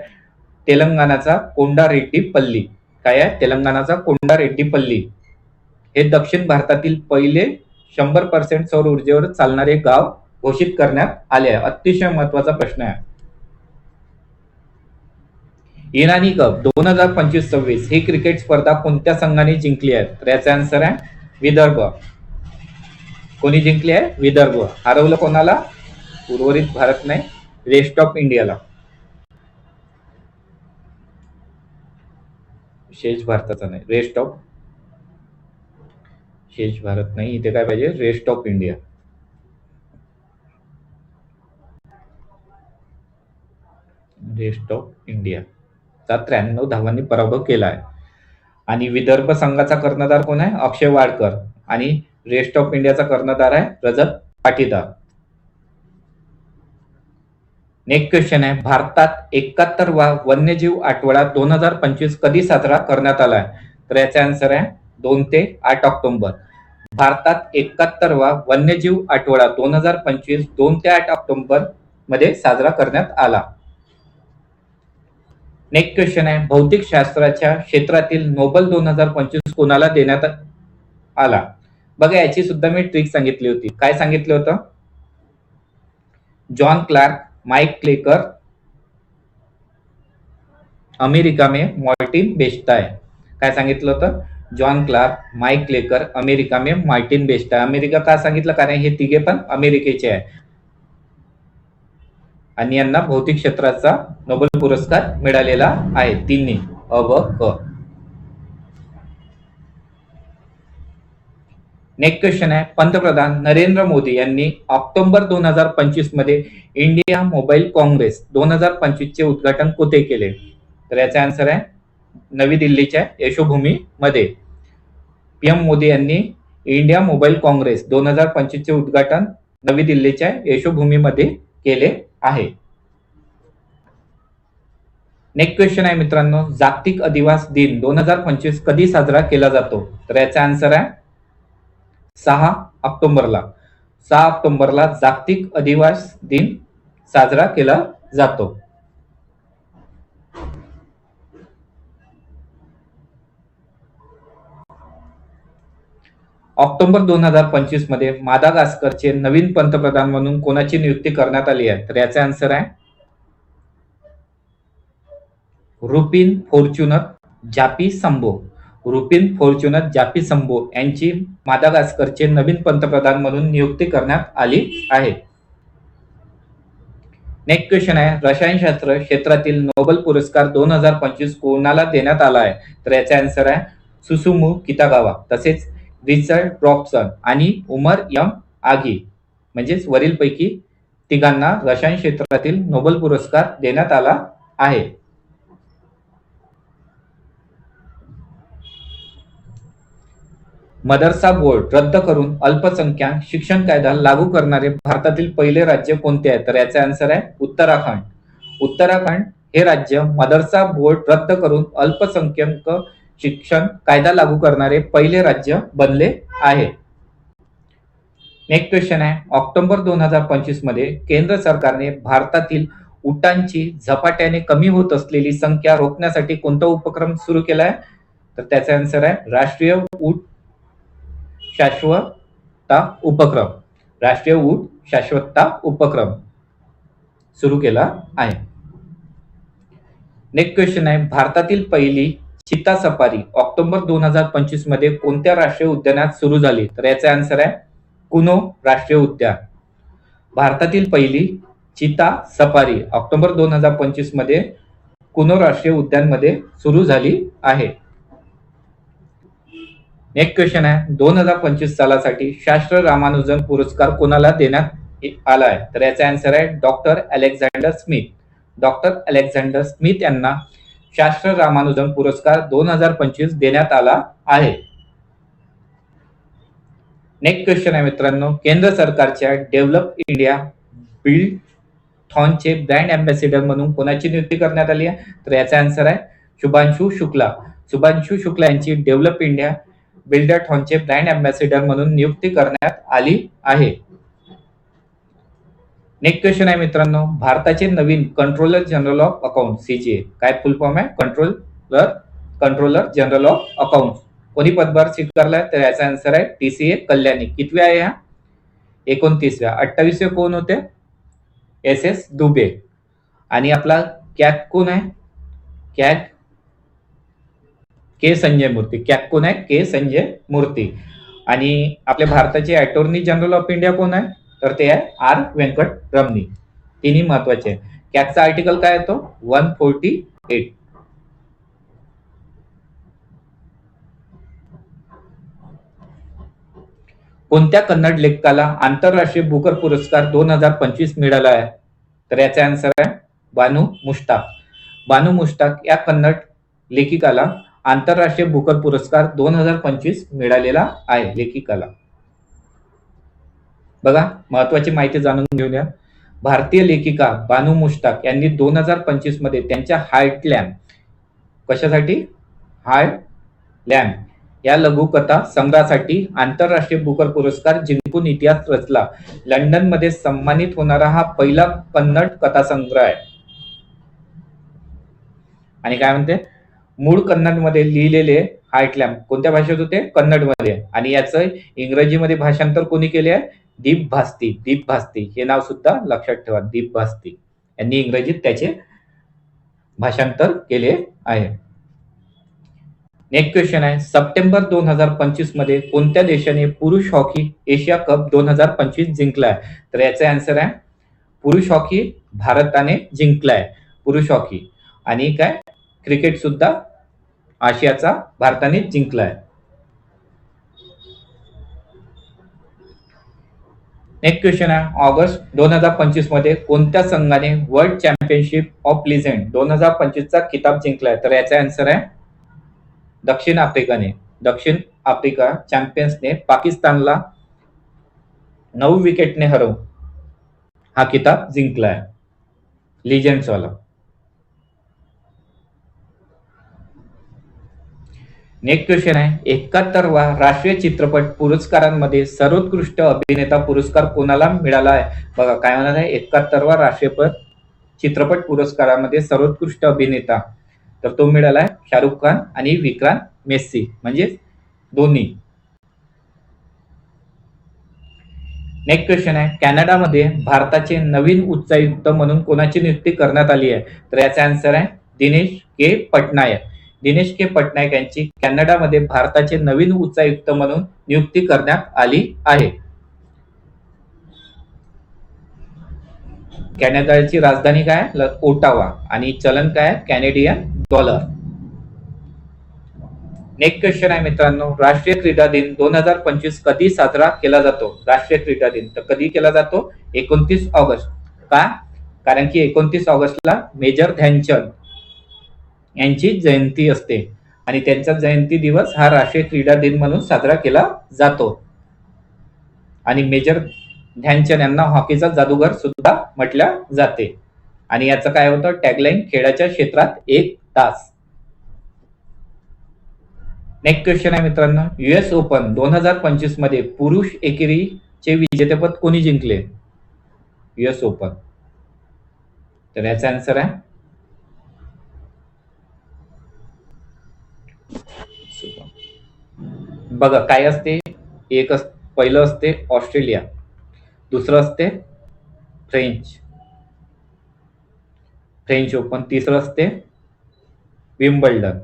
तेलंगणाचा कोंडारेड्डीपल्ली. काय आहे? तेलंगणाचा कोंडारेड्डीपल्ली हे दक्षिण भारतातील पहिले 100% सौर ऊर्जेवर चालणारे गाव घोषित करण्यात आले आहे. अतिशय महत्वाचा प्रश्न आहे. इराणी कप 2025-26 ही क्रिकेट स्पर्धा कोणत्या संघाने जिंकली आहे? तर याचा आन्सर आहे विदर्भ. कोणी जिंकली आहे? विदर्भ. हरवलं कोणाला? उर्वरित भारत नाही, रेस्ट ऑफ इंडियाला. शेष भारताचा नाही, शेष भारत नाही, इथे काय पाहिजे? Rest of India. Rest of India 93 धावांनी पराभव केला आहे. आणि विदर्भ संघाचा कर्णधार कोण आहे? अक्षय वाडकर. आणि रेस्ट ऑफ इंडियाचा कर्णधार आहे रजत पाटीदार. नेक्स्ट क्वेश्चन आहे, भारतात 71वा वन्यजीव आठवडा 2025 कधी साजरा करण्यात आला आहे? तर याचा आन्सर आहे 2 ते 8 ऑक्टोबर. भारतात 71वा वन्यजीव आठवडा 2025 2 ते 8 ऑक्टोबर मध्ये साजरा करण्यात आला. नेक्स्ट क्वेश्चन आहे, भौतिक शास्त्राच्या क्षेत्रातील नोबेल 2025 कोणाला देण्यात आला? बघा, याची सुद्धा मी ट्रिक सांगितली होती. काय सांगितलं होतं? जॉन क्लार्क, माइक क्लेकर, अमेरिका में मार्टिन बेस्टाय. काय सांगितलं होतं? जॉन क्लार्क, माइक क्लेकर, अमेरिका में मार्टिन बेस्टाय. अमेरिका का सांगितलं? कारण हे तिघे पण अमेरिकेचे आहे आणि यांना भौतिक क्षेत्राचा नोबेल पुरस्कार मिळालेला आहे. तिन्ही अ व क. नेक्स्ट क्वेश्चन आहे, पंतप्रधान नरेंद्र मोदी यांनी ऑक्टोबर 2025 मध्ये इंडिया मोबाईल काँग्रेस 2025 चे उद्घाटन कुठे केले? तर याचा आन्सर आहे नवी दिल्लीच्या यशोभूमी मध्ये. PM मोदी यांनी इंडिया मोबाईल काँग्रेस 2025 चे उद्घाटन नवी दिल्लीच्या यशोभूमीमध्ये केले आहे. नेक्स्ट क्वेश्चन आहे मित्रांनो, जागतिक अधिवास दिन 2025 कधी साजरा केला जातो? तर याचा आन्सर आहे 6 ऑक्टोबरला. 6 ऑक्टोबरला जागतिक अधिवास दिन साजरा केला जातो. ऑक्टोबर 2025 मध्ये मादागास्करचे नवीन पंतप्रधान म्हणून कोणाची नियुक्ती करण्यात आली आहे? तर याचा आन्सर आहे रुपिन फॉर्च्युनत जापिसंबो. रुपिन फॉर्च्युनत जापिसंबो यांची मादागास्करचे नवीन पंतप्रधान म्हणून नियुक्ती करण्यात आली आहे. नेक्स्ट क्वेश्चन आहे, रसायनशास्त्र क्षेत्रातील नोबेल पुरस्कार 2025 कोणाला देण्यात आला आहे? तर याचा आन्सर आहे सुसुमु कितागावा. तसेच रिचर्ड रॉबसन आणि उमर यम आगी म्हणजेच वरीलपैकी तिघांना रसायन क्षेत्रातील नोबेल पुरस्कार देण्यात आला आहे. मदरसा बोर्ड रद्द करून अल्पसंख्याक शिक्षण कायदा लागू करणारे भारतातील पहिले राज्य कोणते आहे? तर याचा आन्सर आहे उत्तराखंड. उत्तराखंड हे राज्य मदरसा बोर्ड रद्द करून अल्पसंख्याक शिक्षण कायदा लागू करणारे पहिले राज्य बनले आहे. नेक्स्ट क्वेश्चन आहे, ऑक्टोबर 2025 मध्ये केंद्र सरकारने भारतातील उटांची झपाट्याने कमी होत असलेली संख्या रोखण्यासाठी कोणता उपक्रम सुरू केला आहे? तर त्याचा आन्सर आहे राष्ट्रीय ऊट शाश्वतता उपक्रम. राष्ट्रीय ऊट शाश्वतता उपक्रम सुरू केला आहे. नेक्स्ट क्वेश्चन आहे, भारतातील पहिली चिता सफारी ऑक्टोबर 2025 मध्ये कोणत्या राष्ट्रीय उद्यानात सुरू झाली? तर याचा आन्सर आहे कुनो राष्ट्रीय उद्यान. भारतातील पहिली चिता सफारी ऑक्टोबर 2025 मध्ये कुनो राष्ट्रीय उद्यान मध्ये सुरू झाली आहे. नेक्स्ट क्वेश्चन आहे, 2025 सालासाठी शास्त्र रामानुजन पुरस्कार कोणाला देण्यात आला आहे? तर याचा आन्सर आहे doctor Alexander Smith. Doctor Alexander Smith यांना शास्त्र रामानुजन पुरस्कार 2025 देण्यात आला आहे. नेक्स्ट क्वेश्चन आहे मित्रांनो, केंद्र सरकारच्या डेव्हलप इंडिया बिल्डथॉनचे ब्रँड अँबॅसिडर म्हणून कोणाची नियुक्ती करण्यात आली आहे? तर याचा आन्सर आहे शुभांशु शुक्ला. शुभांशु शुक्ला यांची डेव्हलप इंडिया बिल्डथॉनचे ब्रँड अँबॅसिडर म्हणून नियुक्ती करण्यात आली आहे. नेक्स्ट क्वेश्चन आहे मित्रांनो, भारताचे नवीन controller general of account CGA काय फुल फॉर्म आहे? कंट्रोलर जनरल ऑफ अकाउंट कोणी पदभार स्वीकारलाय? तर याचा आन्सर आहे टीसीए कल्याणी. कितव्या आहे ह्या? 29व्या. 28वे कोण होते? S S Dubey. आणि आपला कॅग कोण आहे? कॅग के संजय मूर्ती. कॅग कोण आहे? के संजय मूर्ती. आणि आपल्या भारताचे अटॉर्नी जनरल ऑफ इंडिया कोण आहे? तर ते आहे आर व्यंकट रमणी. तिन्ही महत्वाचे आहे. कॅगचा आर्टिकल काय येतो? 148. कोणत्या कन्नड लेखकाला आंतरराष्ट्रीय बुकर पुरस्कार 2025 मिळाला आहे? तर याचा आन्सर आहे बानू मुश्ताक. बानू मुश्ताक या कन्नड लेखिकाला आंतरराष्ट्रीय बुकर पुरस्कार 2025 मिळालेला आहे. लेखिकाला बघा, महत्वाची माहिती जाणून घेऊया. भारतीय लेखिका बानू मुश्ताक यांनी 2025 मध्ये त्यांच्या हार्टलॅम्प कशासाठी? हार्टलॅम्प या लघुकथा संग्रहासाठी आंतरराष्ट्रीय बुकर पुरस्कार जिंकून इतिहास रचला. लंडन मध्ये सन्मानित होणारा हा पहिला कन्नड कथा संग्रह आहे. आणि काय म्हणते, मूळ कन्नड मध्ये लिहिलेले हार्टलॅम्प कोणत्या भाषेत होते? कन्नड मध्ये. आणि याचं इंग्रजीमध्ये भाषांतर कोणी केले आहे? दीप भास्ती. दीप भास्ती हे नाव सुद्धा लक्षात ठेवा. दीप भास्ती यांनी इंग्रजीत त्याचे भाषांतर केले आहे. नेक्स्ट क्वेश्चन आहे, सप्टेंबर 2025 मध्ये कोणत्या देशाने पुरुष हॉकी एशिया कप 2025 जिंकलाय? तर याचा आन्सर आहे पुरुष हॉकी भारताने जिंकलाय. पुरुष हॉकी. आणि काय क्रिकेट सुद्धा आशियाचा भारताने जिंकलाय. नेक्स्ट क्वेश्चन आहे, ऑगस्ट 2025 मध्ये कोणत्या संघाने वर्ल्ड चॅम्पियनशिप ऑफ लिजेंड 2025 चा किताब जिंकलाय? तर याचा आन्सर आहे दक्षिण आफ्रिकाने. दक्षिण आफ्रिका चॅम्पियन्सने पाकिस्तानला 9 विकेटने हरवून हा किताब जिंकलाय. लिजेंड्स वाला. नेक्स्ट क्वेश्चन आहे 71वा राष्ट्रीय चित्रपट पुरस्कारांमध्ये सर्वोत्कृष्ट अभिनेता पुरस्कार कोणाला मिळाला आहे? बघा काय म्हणत आहे, 71वा राष्ट्रीय चित्रपट पुरस्कारामध्ये सर्वोत्कृष्ट अभिनेता, तर तो मिळाला आहे शाहरुख खान आणि विक्रांत मेस्सी, म्हणजे दोन्ही. नेक्स्ट क्वेश्चन आहे कॅनडामध्ये भारताचे नवीन उच्चायुक्त म्हणून कोणाची नियुक्ती करण्यात आली आहे? तर याचा आन्सर आहे दिनेश के पटनायक. दिनेश के पटनायक यांची कॅनडामध्ये भारताचे नवीन उच्चायुक्त म्हणून नियुक्ती करण्यात आली आहे. कॅनडाची राजधानी काय? ओटावा आणि चलन काय? Canadian dollar. नेक्स्ट क्वेश्चन आहे मित्रांनो, राष्ट्रीय क्रीडा दिन 2025 कधी साजरा केला जातो? राष्ट्रीय क्रीडा दिन तर कधी केला जातो? 29 ऑगस्ट. का? कारण की 29 ऑगस्टला मेजर ध्यानचंद यांची जयंती असते आणि त्यांचा जयंती दिवस हा राष्ट्रीय क्रीडा दिन म्हणून साजरा केला जातो. आणि मेजर ध्यानचंद यांना हॉकीचा जादूगार सुद्धा म्हटल्या जाते. आणि याचं काय होतं टॅगलाईन? खेळाच्या क्षेत्रात 1 तास. नेक्स्ट क्वेश्चन आहे मित्रांनो, US ओपन 2025 मध्ये पुरुष एकेरीचे विजेतेपद कोणी जिंकले? US ओपन, तर याचा आन्सर आहे बघा काय असते, पहिलं असते ऑस्ट्रेलिया, दुसरं असते फ्रेंच ओपन, तिसरं असते विम्बल्डन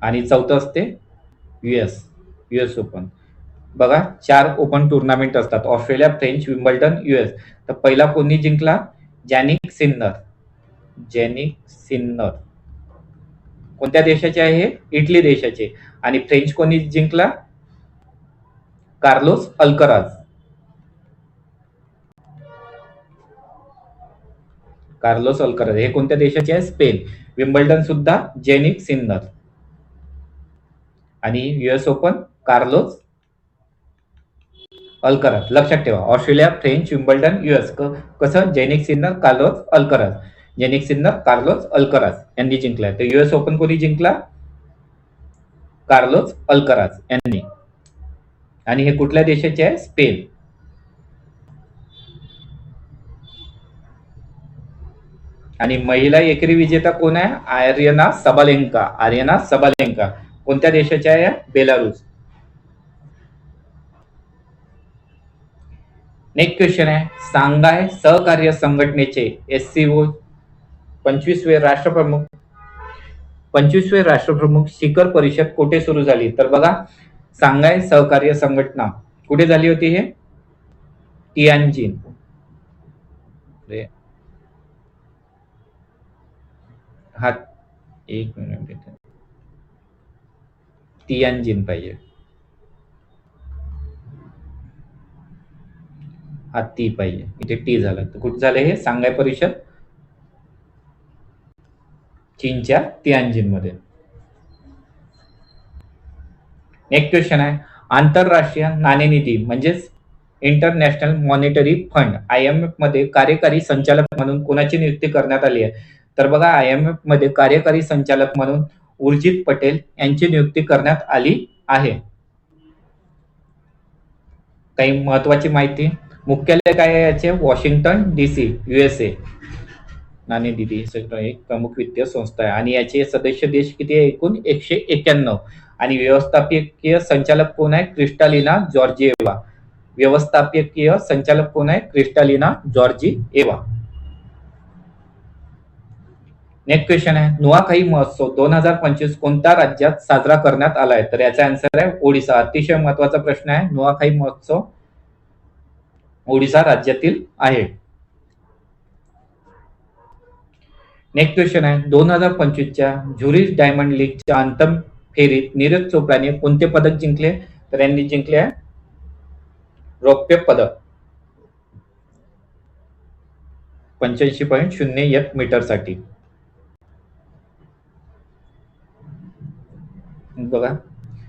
आणि चौथं असते US ओपन. बघा 4 ओपन टुर्नामेंट असतात, ऑस्ट्रेलिया, फ्रेंच, विम्बल्डन, US. तर पहिला कोणी जिंकला? जॅनिक सिन्नर. कोणत्या देशाचे आहे? इटली देशाचे. आणि फ्रेंच कोणी जिंकला? Carlos Alcaraz. हे कोणत्या देशाचे आहे? स्पेन. विम्बल्डन सुद्धा जेनिक सिन्नर आणि US ओपन कार्लोस अल्कराज. लक्षात ठेवा, ऑस्ट्रेलिया, फ्रेंच, विम्बल्डन, US. कसं? जेनिक सिन्नर, कार्लोस अल्कराज यांनी जिंकलाय. तर US ओपन कोणी जिंकला? कार्लोस अल्कराज यांनी. आणि हे कुठल्या देशाचे आहे? स्पेन. आणि महिला एकेरी विजेता कोण आहे? आर्यना सबालेंका. कोणत्या देशाच्या आहे? बेलारूस. नेक्स्ट क्वेश्चन आहे सांघाय सहकार्य संघटनेचे SCO 25वे राष्ट्रप्रमुख शिखर परिषद कुठे सुरू झाली? तर बघा सांघाय सहकार्य संघटना कुठे झाली होती? हे तियानजिन. हा एक मिनिट, तियानजिन पाहिजे, हा ती पाहिजे, इथे टी झालं. तर कुठे झालं हे? सांघाय परिषद चीनच्या तियानजिन मध्ये. नेक्स्ट क्वेश्चन आहे आंतरराष्ट्रीय नाणेनिधी म्हणजेच इंटरनॅशनल मॉनिटरी फंड IMF मध्ये कार्यकारी संचालक म्हणून कोणाची नियुक्ती करण्यात आली आहे? तर बघा IMF मध्ये कार्यकारी संचालक म्हणून उर्जित पटेल यांची नियुक्ती करण्यात आली आहे. काही महत्वाची माहिती, मुख्यालय काय आहे याचे? Washington DC, USA. नाणेनिधी एक प्रमुख वित्तीय संस्था आहे आणि याचे सदस्य देश किती आहे? एकूण 191. आणि व्यवस्थापकीय संचालक कोण आहे? Kristalina Georgieva. नेक्स्ट क्वेश्चन आहे नुआखाई महोत्सव 2025 कोणत्या राज्यात साजरा करण्यात आलाय? तर याचा आन्सर आहे ओडिसा. अतिशय महत्वाचा प्रश्न आहे. नुआखाई महोत्सव ओडिसा राज्यातील आहे. नेक्स्ट क्वेश्चन आहे 2025च्या झुरिच डायमंड लीगच्या अंतिम फेरीत नीरज चोप्राने कोणते पदक जिंकले? तर यांनी जिंकले आहे रौप्य पदक 85.01 मीटर साठी. बघा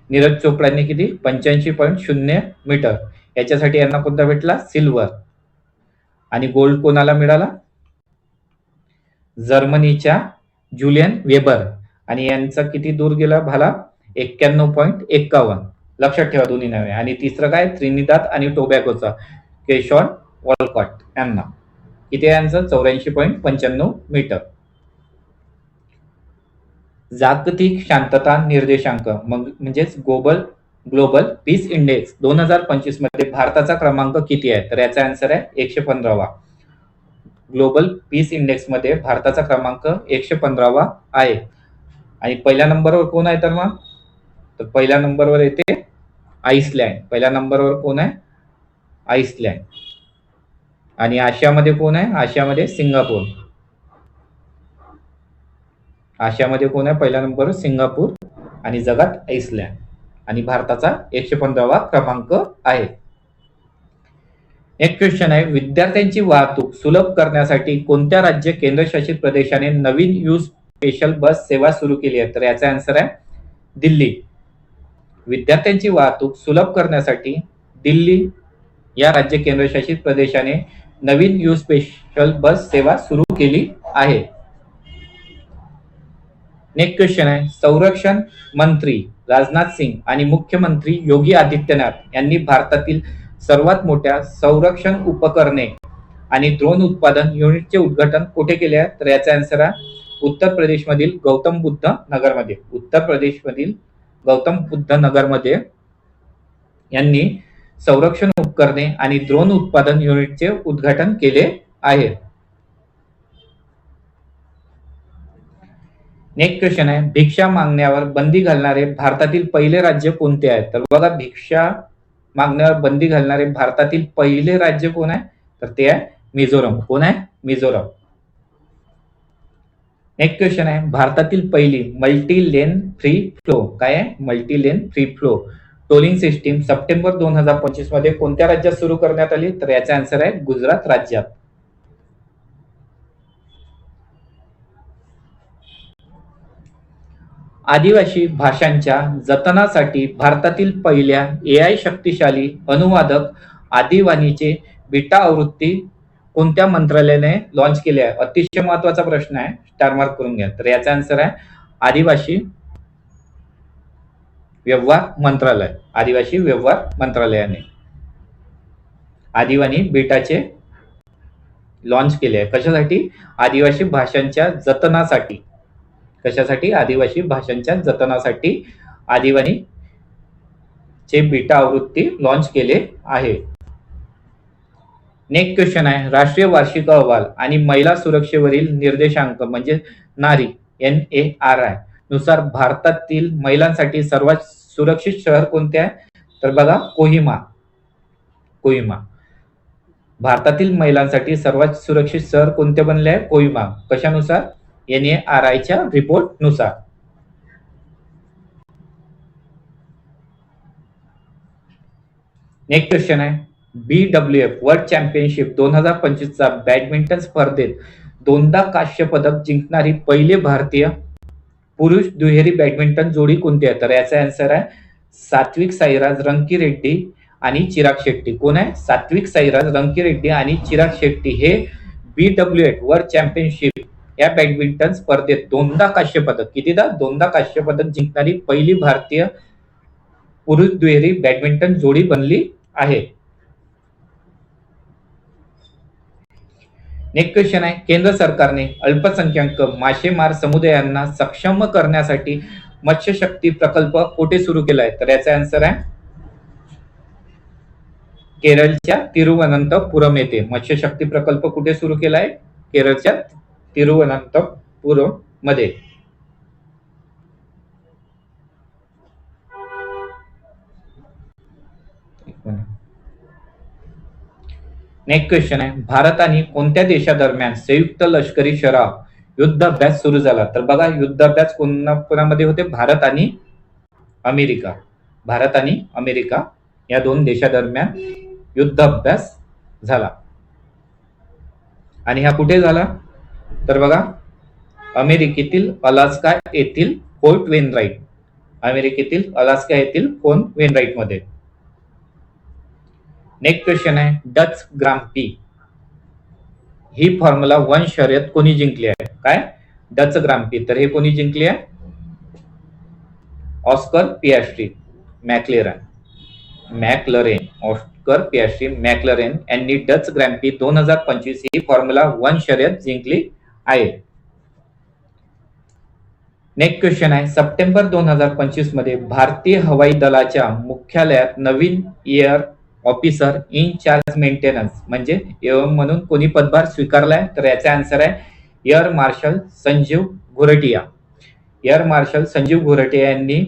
नीरज चोप्राने किती? 85.0 मीटर. याच्यासाठी यांना कोणता भेटला? सिल्वर. आणि गोल्ड कोणाला मिळाला? जर्मनीच्या जुलियन वेबर आणि यांचा किती दूर गेला भाला 91.51. लक्षात ठेवा दोन्ही नावे. आणि तिसरं काय त्रिनिदाद आणि टोबॅगोचा केशॉन वॉलकॉट यांना किती आहे यांचं 84.95 मीटर. जागतिक शांतता निर्देशांक म्हणजेच ग्लोबल पीस इंडेक्स 2025 मध्ये भारताचा क्रमांक किती आहे तर याचा आन्सर आहे 115वा. ग्लोबल पीस इंडेक्स मध्ये भारताचा क्रमांक 115वा आहे. आणि पहिल्या नंबरवर कोण आहे तर मग तर पहिल्या नंबरवर येते आईसलँड. पहिल्या नंबरवर कोण आहे आईसलँड. आणि आशियामध्ये कोण आहे आशियामध्ये सिंगापूर. आशियामध्ये कोण आहे पहिल्या नंबरवर सिंगापूर आणि जगात आईसलँड. आणि भारताचा 115वा क्रमांक आहे. एक क्वेश्चन आहे विद्यार्थ्यांची वाहतूक सुलभ करण्यासाठी कोणत्या राज्य केंद्रशासित प्रदेशाने नवीन यू स्पेशल बस सेवा सुरू केली आहे तर याचा आन्सर आहे दिल्ली. विद्यार्थ्यांची वाहतूक सुलभ करण्यासाठी दिल्ली या राज्य केंद्रशासित प्रदेशाने नवीन यू स्पेशल बस सेवा सुरू केली आहे. नेक्स्ट क्वेश्चन आहे संरक्षण मंत्री राजनाथ सिंग आणि मुख्यमंत्री योगी आदित्यनाथ यांनी भारतातील सर्वात मोठ्या संरक्षण उपकरणे आणि ड्रोन उत्पादन युनिटचे उद्घाटन कुठे केले आहे तर याचा आन्सर आहे उत्तर प्रदेशमधील गौतम बुद्ध नगरमध्ये. उत्तर प्रदेशमधील गौतम बुद्ध नगरमध्ये यांनी संरक्षण उपकरणे आणि ड्रोन उत्पादन युनिटचे उद्घाटन केले आहे. नेक्स्ट क्वेश्चन आहे भिक्षा मागण्यावर बंदी घालणारे भारतातील पहिले राज्य कोणते आहे तर बघा भिक्षा मागण्यावर बंदी घालणारे भारतातील पहिले राज्य कोण आहे तर ते आहे मिझोरम. कोण आहे मिझोरम. नेक्स्ट क्वेश्चन आहे भारतातील पहिली मल्टी लेन फ्री फ्लो काय आहे multi lane free flow tolling system September 2025 मध्ये कोणत्या राज्यात सुरू करण्यात आली तर याचा आन्सर आहे गुजरात राज्यात. आदिवासी भाषांच्या जतनासाठी भारतातील पहिल्या AI शक्तिशाली अनुवादक आदिवानीचे बीटा आवृत्ती कोणत्या मंत्रालयाने लॉन्च केले आहे. अतिशय महत्वाचा प्रश्न आहे स्टार मार्क करून घ्या. तर याचा आन्सर आहे आदिवासी व्यवहार मंत्रालय. आदिवासी व्यवहार मंत्रालयाने आदिवानी बीटाचे लॉन्च केले आहे. कशासाठी आदिवासी भाषांच्या जतनासाठी. कशासाठी आदिवासी भाषांच्या जतनासाठी आदिवानी चे बीटा आवृत्ती लॉन्च केले आहे. नेक्स्ट क्वेश्चन आहे राष्ट्रीय वार्षिक अहवाल आणि महिला सुरक्षेवरील निर्देशांक म्हणजे नारी NARI नुसार भारतातील महिलांसाठी सर्वात सुरक्षित शहर कोणते आहे तर बघा कोहिमा. भारतातील महिलांसाठी सर्वात सुरक्षित शहर कोणते बनले आहे कोहिमा. कशानुसार NARI च्या रिपोर्ट नुसार. नेक्स्ट क्वेश्चन आहे BWF वर्ल्ड चॅम्पियनशिप 2025 चा बॅडमिंटन स्पर्धेत दोनदा कांस्य पदक जिंकणारी पहिली भारतीय पुरुष दुहेरी बॅडमिंटन जोडी कोणती आहे तर याचा आन्सर आहे सात्विक साईराज रंकीरेड्डी आणि चिराग शेट्टी. कोण आहे सात्विक साईराज रंकीरेड्डी आणि चिराग शेट्टी हे BWF वर्ल्ड चॅम्पियनशिप या बॅडमिंटन स्पर्धेत दोनदा कांस्य पदक दोनदा कांस्य पदक जिंकणारी पहिली भारतीय पुरुष दुहेरी बॅडमिंटन जोडी बनली आहे. नेक्स्ट क्वेश्चन आहे केंद्र सरकारने अल्पसंख्याक मासेमार समुदायांना सक्षम करण्यासाठी मत्स्यशक्ती प्रकल्प कुठे सुरू केला आहे तर याचा आन्सर आहे केरळच्या तिरुवनंतपुरम येथे. मत्स्यशक्ती प्रकल्प कुठे सुरू केला आहे केरळच्या तिरुवनंतपुरम मध्ये. नेक्स्ट क्वेश्चन आहे भारत आणि कोणत्या देशादरम्यान संयुक्त लष्करी सराव युद्ध अभ्यास सुरू झाला तर बघा युद्ध अभ्यास कोणामध्ये होते भारत आणि अमेरिका. भारत आणि अमेरिका या दोन देशादरम्यान युद्ध अभ्यास झाला. आणि हा कुठे झाला तर बघा अमेरिकेतील अलास्का येथील फोर्ट वेनराईट. अमेरिकेतील अलास्का येथील फोर्ट वेनराईट मध्ये. नेक्स्ट क्वेश्चन आहे डच ग्राम पी ही फॉर्म्युला 1 शर्यत कोणी जिंकली आहे काय डच ग्राम प्री, तर हे कोणी जिंकले आहे? ऑस्कर पियास्ट्री मॅक्लरेन ऑस्कर पियास्ट्री मॅक्लरेन यांनी डच ग्रँड प्री 2025 ही फॉर्म्युला 1 शर्यत जिंकली आहे. नेक्स्ट क्वेश्चन आहे, सप्टेंबर 2025 मध्ये भारतीय हवाई दलाच्या मुख्यालयात नवीन air officer in charge maintenance म्हणजे एओम म्हणून कोणी पदभार स्वीकारलाय? तर याचा आन्सर आहे air marshal Sanjeev Ghuratia. Air marshal Sanjeev Ghuratia यांनी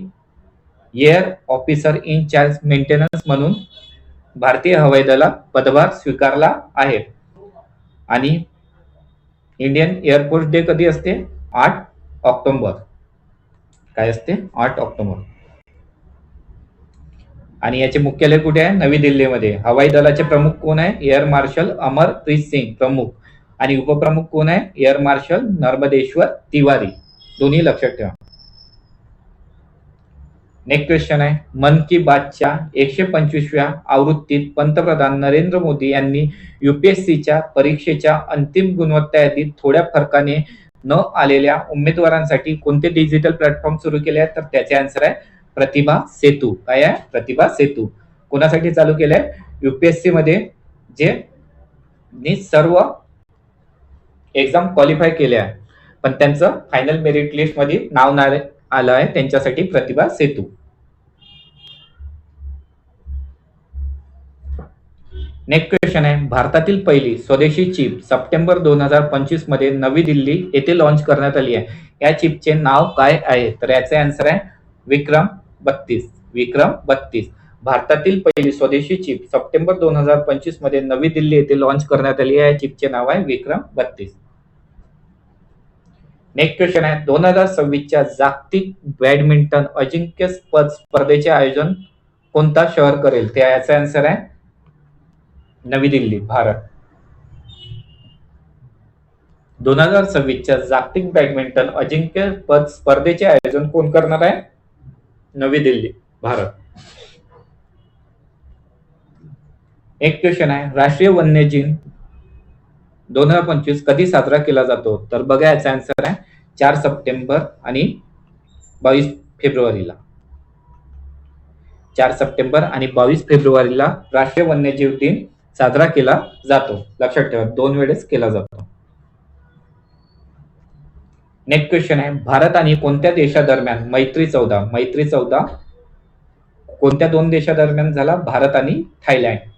air officer in charge maintenance म्हणून भारतीय हवाई दलात पदभार स्वीकारला आहे. आणि इंडियन एअरफोर्स डे कधी असते? 8 ऑक्टोबर. काय असते? 8 ऑक्टोबर. आणि याचे मुख्यालय कुठे आहे? नवी दिल्लीमध्ये. हवाई दलाचे प्रमुख कोण आहे? एअर मार्शल अमरप्रीत सिंग प्रमुख. आणि उपप्रमुख कोण आहे? Air marshal Narmdeshwar Tiwari. दोन्ही लक्षात ठेवा. नेक्स्ट क्वेश्चन आहे, मन की बातच्या 125व्या आवृत्तीत पंतप्रधान नरेंद्र मोदी यांनी युपीएससीच्या परीक्षेच्या अंतिम गुणवत्ता यादीत थोड्या फरकाने न आलेल्या उमेदवारांसाठी कोणते डिजिटल प्लॅटफॉर्म सुरू केले आहेत? तर त्याचे आन्सर आहे प्रतिभा सेतू. काय आहे? प्रतिभा सेतू. कोणासाठी चालू केलंय? युपीएससी मध्ये जे सर्व एक्झाम क्वालिफाय केल्या पण त्यांचं फायनल मेरिट लिस्ट मध्ये नाव आलं आहे त्यांच्यासाठी प्रतिभा सेतू. नेक्स्ट क्वेश्चन आहे, भारतातील पहिली स्वदेशी चिप सप्टेंबर 2025 मध्ये नवी दिल्ली येथे लॉन्च करण्यात आली आहे. या चिपचे नाव काय आहे? तर याचे आन्सर आहे विक्रम 32. विक्रम 32. भारतातील पहिली स्वदेशी चिप सप्टेंबर 2025 मध्ये नवी दिल्ली येथे लॉन्च करण्यात आली आहे. या चिपचे नाव आहे विक्रम 32. नेक्स्ट क्वेश्चन आहे, 2026च्या जागतिक बॅडमिंटन अजिंक्यपद स्पर्धेचे आयोजन कोणता शहर करेल? त्या याचा आन्सर आहे नवी दिल्ली, भारत. 2026च्या जागतिक बॅडमिंटन अजिंक्यपद स्पर्धेचे आयोजन कोण करणार आहे? नवी दिल्ली, भारत. एक क्वेश्चन आहे, राष्ट्रीय वन्यजीव 2025 कधी साजरा केला जातो? तर बघा याचा आन्सर आहे 4 सप्टेंबर आणि 22 फेब्रुवारीला. 4 सप्टेंबर आणि 22 फेब्रुवारीला राष्ट्रीय वन्यजीव दिन साजरा केला जातो. लक्षात ठेवा, 2 वेळेस केला जातो. नेक्स्ट क्वेश्चन आहे, भारत आणि कोणत्या देशादरम्यान मैत्री 14 कोणत्या 2 देशादरम्यान झाला? भारत आणि थायलंड.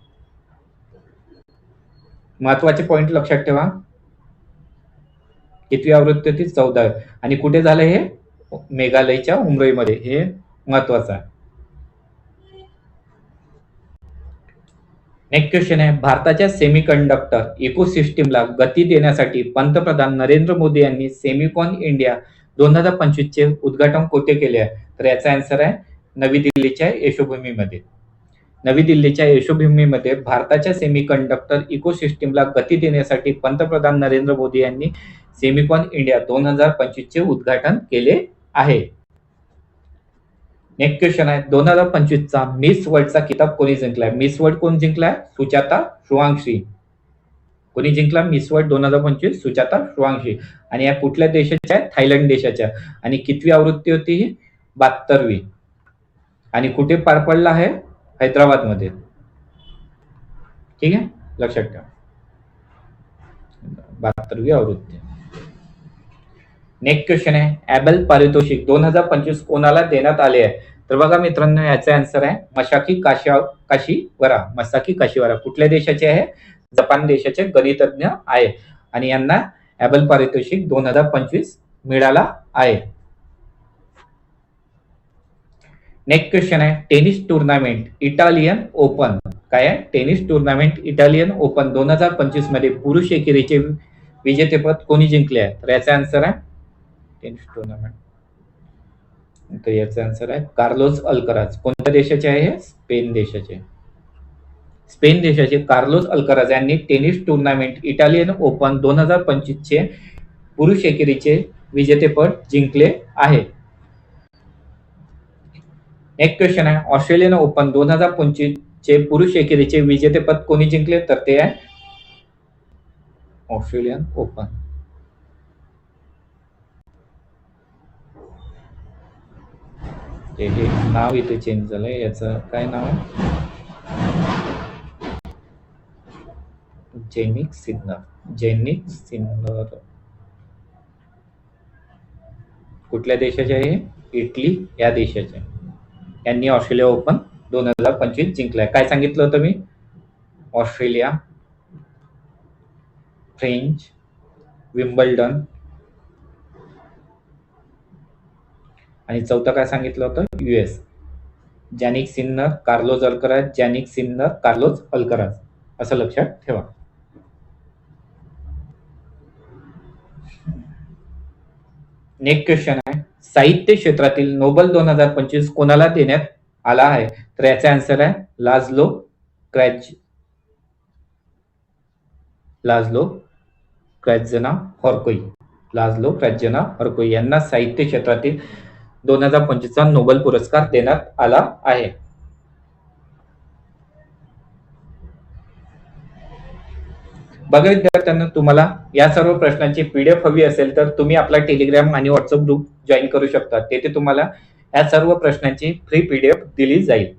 महत्वाचे पॉइंट लक्षात ठेवा. कितवी आवृत्ती होती? 14. आणि कुठे झालं हे? मेघालयच्या उमरोईमध्ये. हे महत्वाचं आहे. नेक्स्ट क्वेश्चन आहे, भारताच्या सेमीकंडक्टर इकोसिस्टीमला गती देण्यासाठी पंतप्रधान नरेंद्र मोदी यांनी सेमिकॉन इंडिया 2025 चे उद्घाटन कोठे केले आहे? तर याचा आन्सर आहे नवी दिल्लीच्या यशोभूमीमध्ये. नवी दिल्लीच्या यशोभूमीमध्ये भारताच्या सेमीकंडक्टर इकोसिस्टीमला गती देण्यासाठी पंतप्रधान नरेंद्र मोदी यांनी सेमिकॉन इंडिया 2025 चे उद्घाटन केले आहे. नेक्स्ट क्वेश्चन आहे, 2025 चा मिस वर्ल्डचा किताब कोणी जिंकलाय? मिस वर्ल्ड कोण जिंकलाय? सुजाता शुभांशी. कोणी जिंकला मिस वर्ल्ड 2025? सुजाता शुभांशी. आणि या कुठल्या देशाच्या? थायलंड देशाच्या. आणि कितवी आवृत्ती होती ही? 72वी. आणि कुठे पार पडला आहे? हैदराबाद मध्ये. ठीक आहे, लक्षात ठेवा. 72वी आवृत्ती. नेक्स्ट क्वेश्चन आहे, ॲबल पारितोषिक 2025 कोणाला देण्यात आले आहे? तर बघा मित्रांनो, याचा आन्सर आहे मसाकी काशिवारा. कुठल्या देशाचे आहे? जपान देशाचे गणितज्ञ आहे. आणि यांना ॲबल पारितोषिक 2025 मिळाला आहे. नेक्स्ट क्वेश्चन आहे, टेनिस टूर्नामेंट इटालियन ओपन. काय आहे? टेनिस टूर्नामेंट इटालियन ओपन 2025 मध्ये पुरुष एकेरीचे विजेतेपद कोणी जिंकले आहे? तर याचा आन्सर आहे टेनिस टूर्नामेंट. तर याचा आन्सर आहे कार्लोस अल्कराज. कोणत्या देशाचे आहे? स्पेन देशाचे. स्पेन देशाचे कार्लोस अल्कराज यांनी टेनिस टूर्नामेंट इटालियन ओपन 2025 चे पुरुष एकेरीचे विजेतेपद जिंकले आहे. नेक्स्ट क्वेश्चन आहे, ऑस्ट्रेलियन ओपन 2025 चे पुरुष एकेरीचे विजेतेपद कोणी जिंकले? तर ते आहे ऑस्ट्रेलियन ओपन. हे नाव इथे चेंज झालंय, याचं काय नाव आहे? जेनिक सिन्नर. जेनिक सिन्नर कुठल्या देशाचे आहे? इटली या देशाचे. यांनी ऑस्ट्रेलिया ओपन 2025 जिंकलाय. काय सांगितलं होतं मी? ऑस्ट्रेलिया, फ्रेंच, विम्बल्डन आणि चौथं काय सांगितलं होतं? US. Jannik Sinner, Carlos Alcaraz, Jannik Sinner, Carlos Alcaraz, असं लक्षात ठेवा. नेक्स्ट क्वेश्चन आहे, साहित्य क्षेत्रातील नोबेल 2025 कोणाला देण्यात आला आहे? तर याचा आन्सर आहे लाझलो क्रॅजना हॉर्कोई. लाझलो क्रॅजना हॉर्कोई यांना साहित्य क्षेत्रातील 2025 चा नोबेल पुरस्कार देण्यात आला आहे. बघा विद्यार्थ्यांना, तुम्हाला या सर्व प्रश्नांची PDF हवी असेल तर तुम्ही आपला टेलिग्राम आणि व्हॉट्सअप ग्रुप जॉईन करू शकता. तेथे तुम्हाला या सर्व प्रश्नांची फ्री PDF दिली जाईल.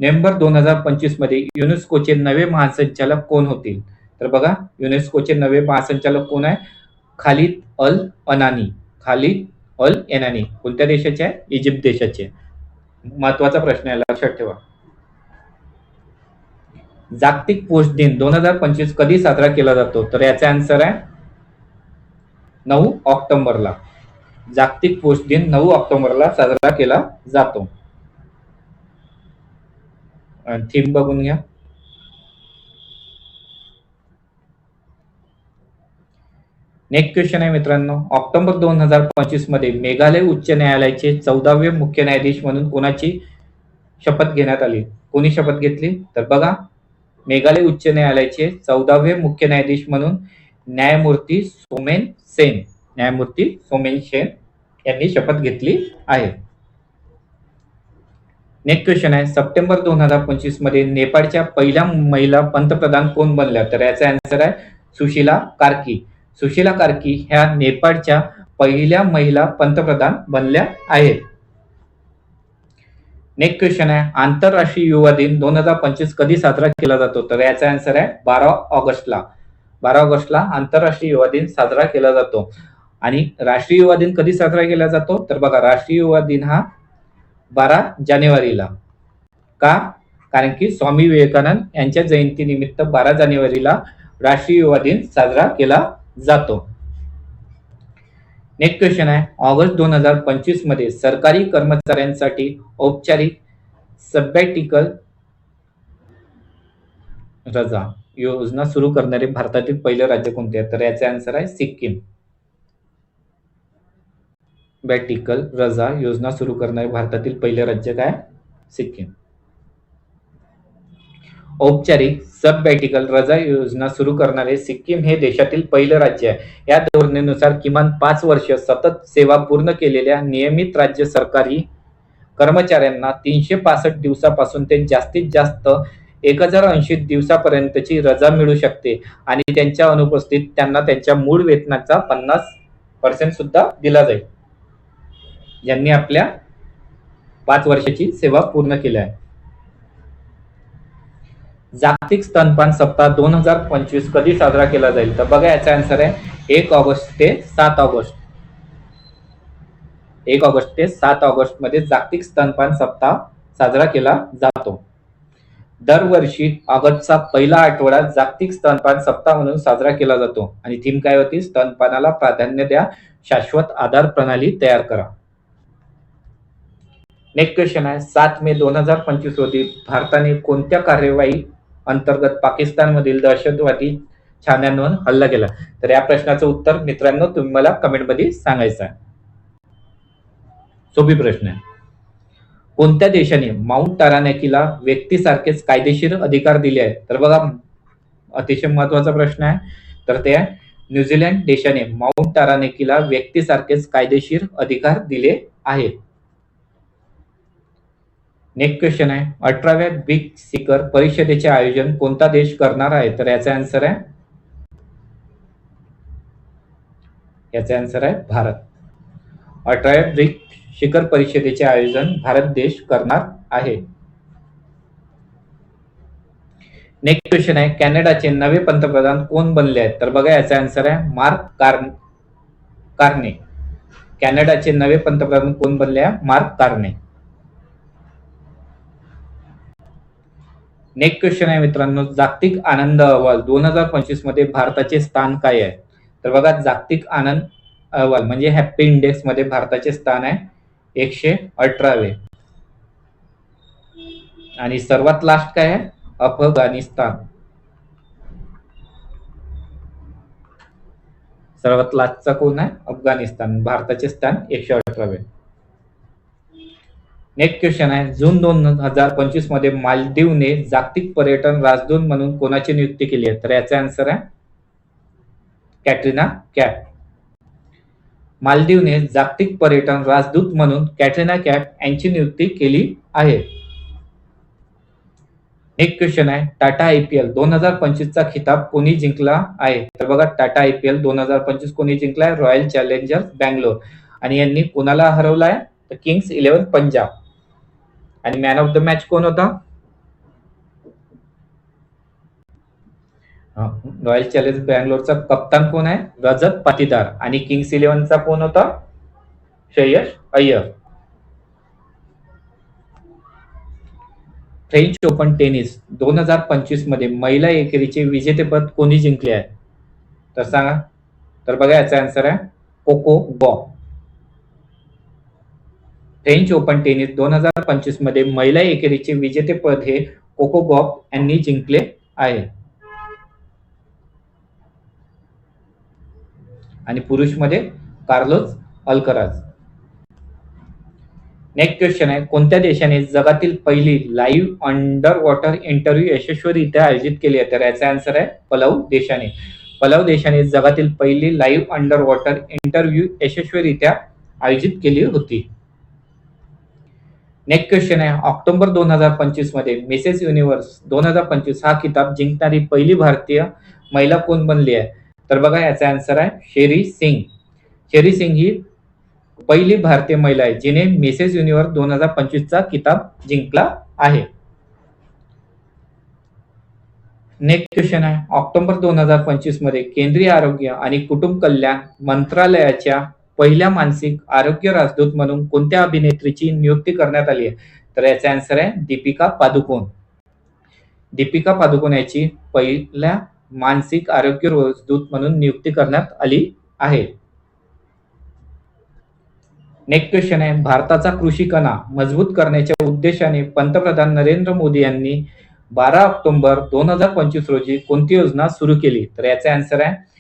नोव्हेंबर 2025 मध्ये युनेस्कोचे नवे महासंचालक कोण होतील? तर बघा, युनेस्कोचे नवे महासंचालक कोण आहे? खालिद अल अनानी. खालिद अल एनानी कोणत्या देशाचे आहे? इजिप्त देशाचे. महत्वाचा प्रश्न आहे, लक्षात ठेवा. जागतिक पोस्ट दिन 2025 कधी साजरा केला जातो? तर याचा आन्सर आहे 9 ऑक्टोबरला. जागतिक पोस्ट दिन 9 ऑक्टोबरला साजरा केला जातो. थीम बघून घ्या. नेक्स्ट क्वेश्चन आहे मित्रांनो, ऑक्टोबर 2025 मध्ये मेघालय उच्च न्यायालयाचे 14वे मुख्य न्यायाधीश म्हणून कोणाची शपथ घेण्यात आली? कोणी शपथ घेतली? तर बघा, मेघालय उच्च न्यायालयाचे 14वे मुख्य न्यायाधीश म्हणून न्यायमूर्ती सोमेन सेन यांनी शपथ घेतली आहे. नेक्स्ट क्वेश्चन आहे, सप्टेंबर 2025 मध्ये नेपाळच्या पहिल्या महिला पंतप्रधान कोण बनल्या? तर याचा आन्सर आहे सुशीला कार्की. सुशीला कार्की ह्या नेपाळच्या पहिल्या महिला पंतप्रधान बनल्या आहेत. नेक्स्ट क्वेश्चन आहे, आंतरराष्ट्रीय युवा दिन 2025 कधी साजरा केला जातो? तर याचा आन्सर आहे 12 ऑगस्टला. 12 ऑगस्टला आंतरराष्ट्रीय युवा दिन साजरा केला जातो. आणि राष्ट्रीय युवा दिन कधी साजरा केला जातो? तर बघा, राष्ट्रीय युवा दिन हा 12 जानेवारीला. का? कारण की स्वामी विवेकानंद यांच्या जयंतीनिमित्त 12 जानेवारीला राष्ट्रीय युवा दिन साजरा केला जातो. नेक्स्ट क्वेश्चन आहे, ऑगस्ट 2025 मध्ये सरकारी कर्मचाऱ्यांसाठी औपचारिक सबॅटिकल रजा योजना सुरू करणारे भारतातील पहिले राज्य कोणते आहे? तर याचे आन्सर आहे सिक्कीम. सबॅटिकल रजा योजना सुरू करणारे भारतातील पहिले राज्य काय? सिक्कीम. औपचारिक सबॅटिकल रजा योजना सुरू करणारे सिक्कीम हे देशातील पहिलं राज्य आहे. या धोरणेनुसार किमान 5 वर्ष सतत सेवा पूर्ण केलेल्या नियमित राज्य सरकारी कर्मचाऱ्यांना 365 दिवसापासून ते जास्तीत जास्त 1080 दिवसापर्यंतची रजा मिळू शकते आणि त्यांच्या अनुपस्थित त्यांना त्यांच्या मूळ वेतनाचा 50% सुद्धा दिला जाईल, ज्यांनी आपल्या 5 वर्षाची सेवा पूर्ण केली आहे. जागतिक स्तनपान सप्ताह 2025 कधी साजरा केला जाईल? तर बघा, याचा आन्सर आहे 1 ऑगस्ट ते 7 ऑगस्ट. 1 ऑगस्ट ते 7 ऑगस्ट मध्ये जागतिक स्तनपान सप्ताह साजरा केला जातो. दरवर्षी ऑगस्टचा पहिला आठवडा जागतिक स्तनपान सप्ताह म्हणून साजरा केला जातो आणि थीम काय होती? स्तनपानाला प्राधान्य द्या, शाश्वत आधार प्रणाली तयार करा. नेक्स्ट क्वेश्चन आहे, 7 मे 2025 रोजी भारताने कोणत्या कार्यवाही अंतर्गत पाकिस्तानमधील दहशतवादी छावण्यांवर हल्ला केला? तर या प्रश्नाचं उत्तर मित्रांनो तुम्ही मला कमेंटमध्ये सांगायचं आहे. सोपी प्रश्न आहे. कोणत्या देशाने माउंट टारानॅकीला व्यक्तीसारखेच कायदेशीर अधिकार दिले आहेत? तर बघा, अतिशय महत्वाचा प्रश्न आहे. तर ते आहे न्यूझीलंड देशाने माउंट टारानॅकीला व्यक्तीसारखेच कायदेशीर अधिकार दिले आहेत. नेक्स्ट क्वेश्चन आहे, 18व्या बिग सिकर परिषदेचे आयोजन कोणता देश करणार आहे? तर याचा आन्सर आहे भारत. 18व्या ब्रिक्स शिखर परिषदेचे आयोजन भारत देश करणार आहे. नेक्स्ट क्वेश्चन आहे, कॅनडाचे नवे पंतप्रधान कोण बनले आहेत? तर बघा याचा आन्सर आहे मार्क कार्ने. कॅनडाचे नवे पंतप्रधान कोण बनले आहे? Mark Carney. नेक्स्ट क्वेश्चन आहे मित्रांनो, जागतिक आनंद अहवाल 2025 मध्ये भारताचे स्थान काय आहे? तर बघा जागतिक आनंद अहवाल म्हणजे हॅपी इंडेक्स मध्ये भारताचे स्थान आहे 118वे. आणि सर्वात लास्ट काय आहे? अफगाणिस्तान. सर्वात लास्टचा कोण आहे? अफगाणिस्तान. भारताचे स्थान 118वे. नेक्स्ट क्वेश्चन आहे, जून 2025 मध्ये मालदीवने जागतिक पर्यटन राजदूत म्हणून कोणाची नियुक्ती केली आहे? तर याचा आन्सर आहे कॅटरीना कॅफ. मालदीवने जागतिक पर्यटन राजदूत म्हणून कॅटरीना कॅफ यांची नियुक्ती केली आहे. एक क्वेश्चन आहे, टाटा IPL 2025 चा खिताब कोणी जिंकला आहे? तर बघा टाटा IPL 2025 कोणी जिंकला आहे? Royal challengers Bangalore. आणि यांनी कोणाला हरवलाय? तर किंग्स 11 पंजाब. आणि मॅन ऑफ द मॅच कोण होता? रॉयल चॅलेंजर्स बँगलोरचा कप्तान कोण आहे? रजत पाटीदार. आणि किंग्स 11चा कोण होता? Shreyas Iyer. French Open tennis 2025 मध्ये महिला एकेरीचे विजेतेपद कोणी जिंकले आहे? तर सांगा. तर बघा याचा आन्सर आहे Coco Gauff. French Open tennis 2025 मध्ये महिला एकेरीचे विजेतेपद हे कोको गॉफ यांनी जिंकले आहे. आणि पुरुष मध्ये कार्लोस अल्कराज. नेक्स्ट क्वेश्चन आहे, कोणत्या देशाने जगातील पहिली लाईव्ह अंडर वॉटर इंटरव्ह्यू यशस्वीरित्या आयोजित केली आहे? तर याचा आन्सर आहे पलाऊ देशाने. पलाऊ देशाने जगातील पहिली लाईव्ह अंडर वॉटर इंटरव्ह्यू यशस्वीरित्या आयोजित केली होती. नेक्स्ट क्वेश्चन आहे, ऑक्टोबर 2025 मध्ये मिसेस युनिव्हर्स 2025 हा किताब जिंकणारी पहिली भारतीय महिला कोण बनली आहे? तर बघा याचा आन्सर आहे शेरी सिंग. शेरी सिंग ही पहिली भारतीय महिला आहे जिने मिसेस युनिव्हर्स 2025 चा किताब जिंकला आहे. नेक्स्ट क्वेश्चन आहे, ऑक्टोबर 2025 मध्ये केंद्रीय आरोग्य आणि कुटुंब कल्याण मंत्रालयाच्या पहिल्या मानसिक आरोग्य राजदूत म्हणून कोणत्या अभिनेत्रीची नियुक्ती करण्यात आली आहे? तर याचा आन्सर आहे दीपिका पादुकोण. दीपिका पादुकोण याची पहिल्या मानसिक आरोग्य राजदूत म्हणून नियुक्ती करण्यात आली आहे. नेक्स्ट क्वेश्चन आहे, भारताचा कृषी कणा मजबूत करण्याच्या उद्देशाने पंतप्रधान नरेंद्र मोदी यांनी 12 ऑक्टोबर 2025 रोजी कोणती योजना सुरू केली? तर याचा आन्सर आहे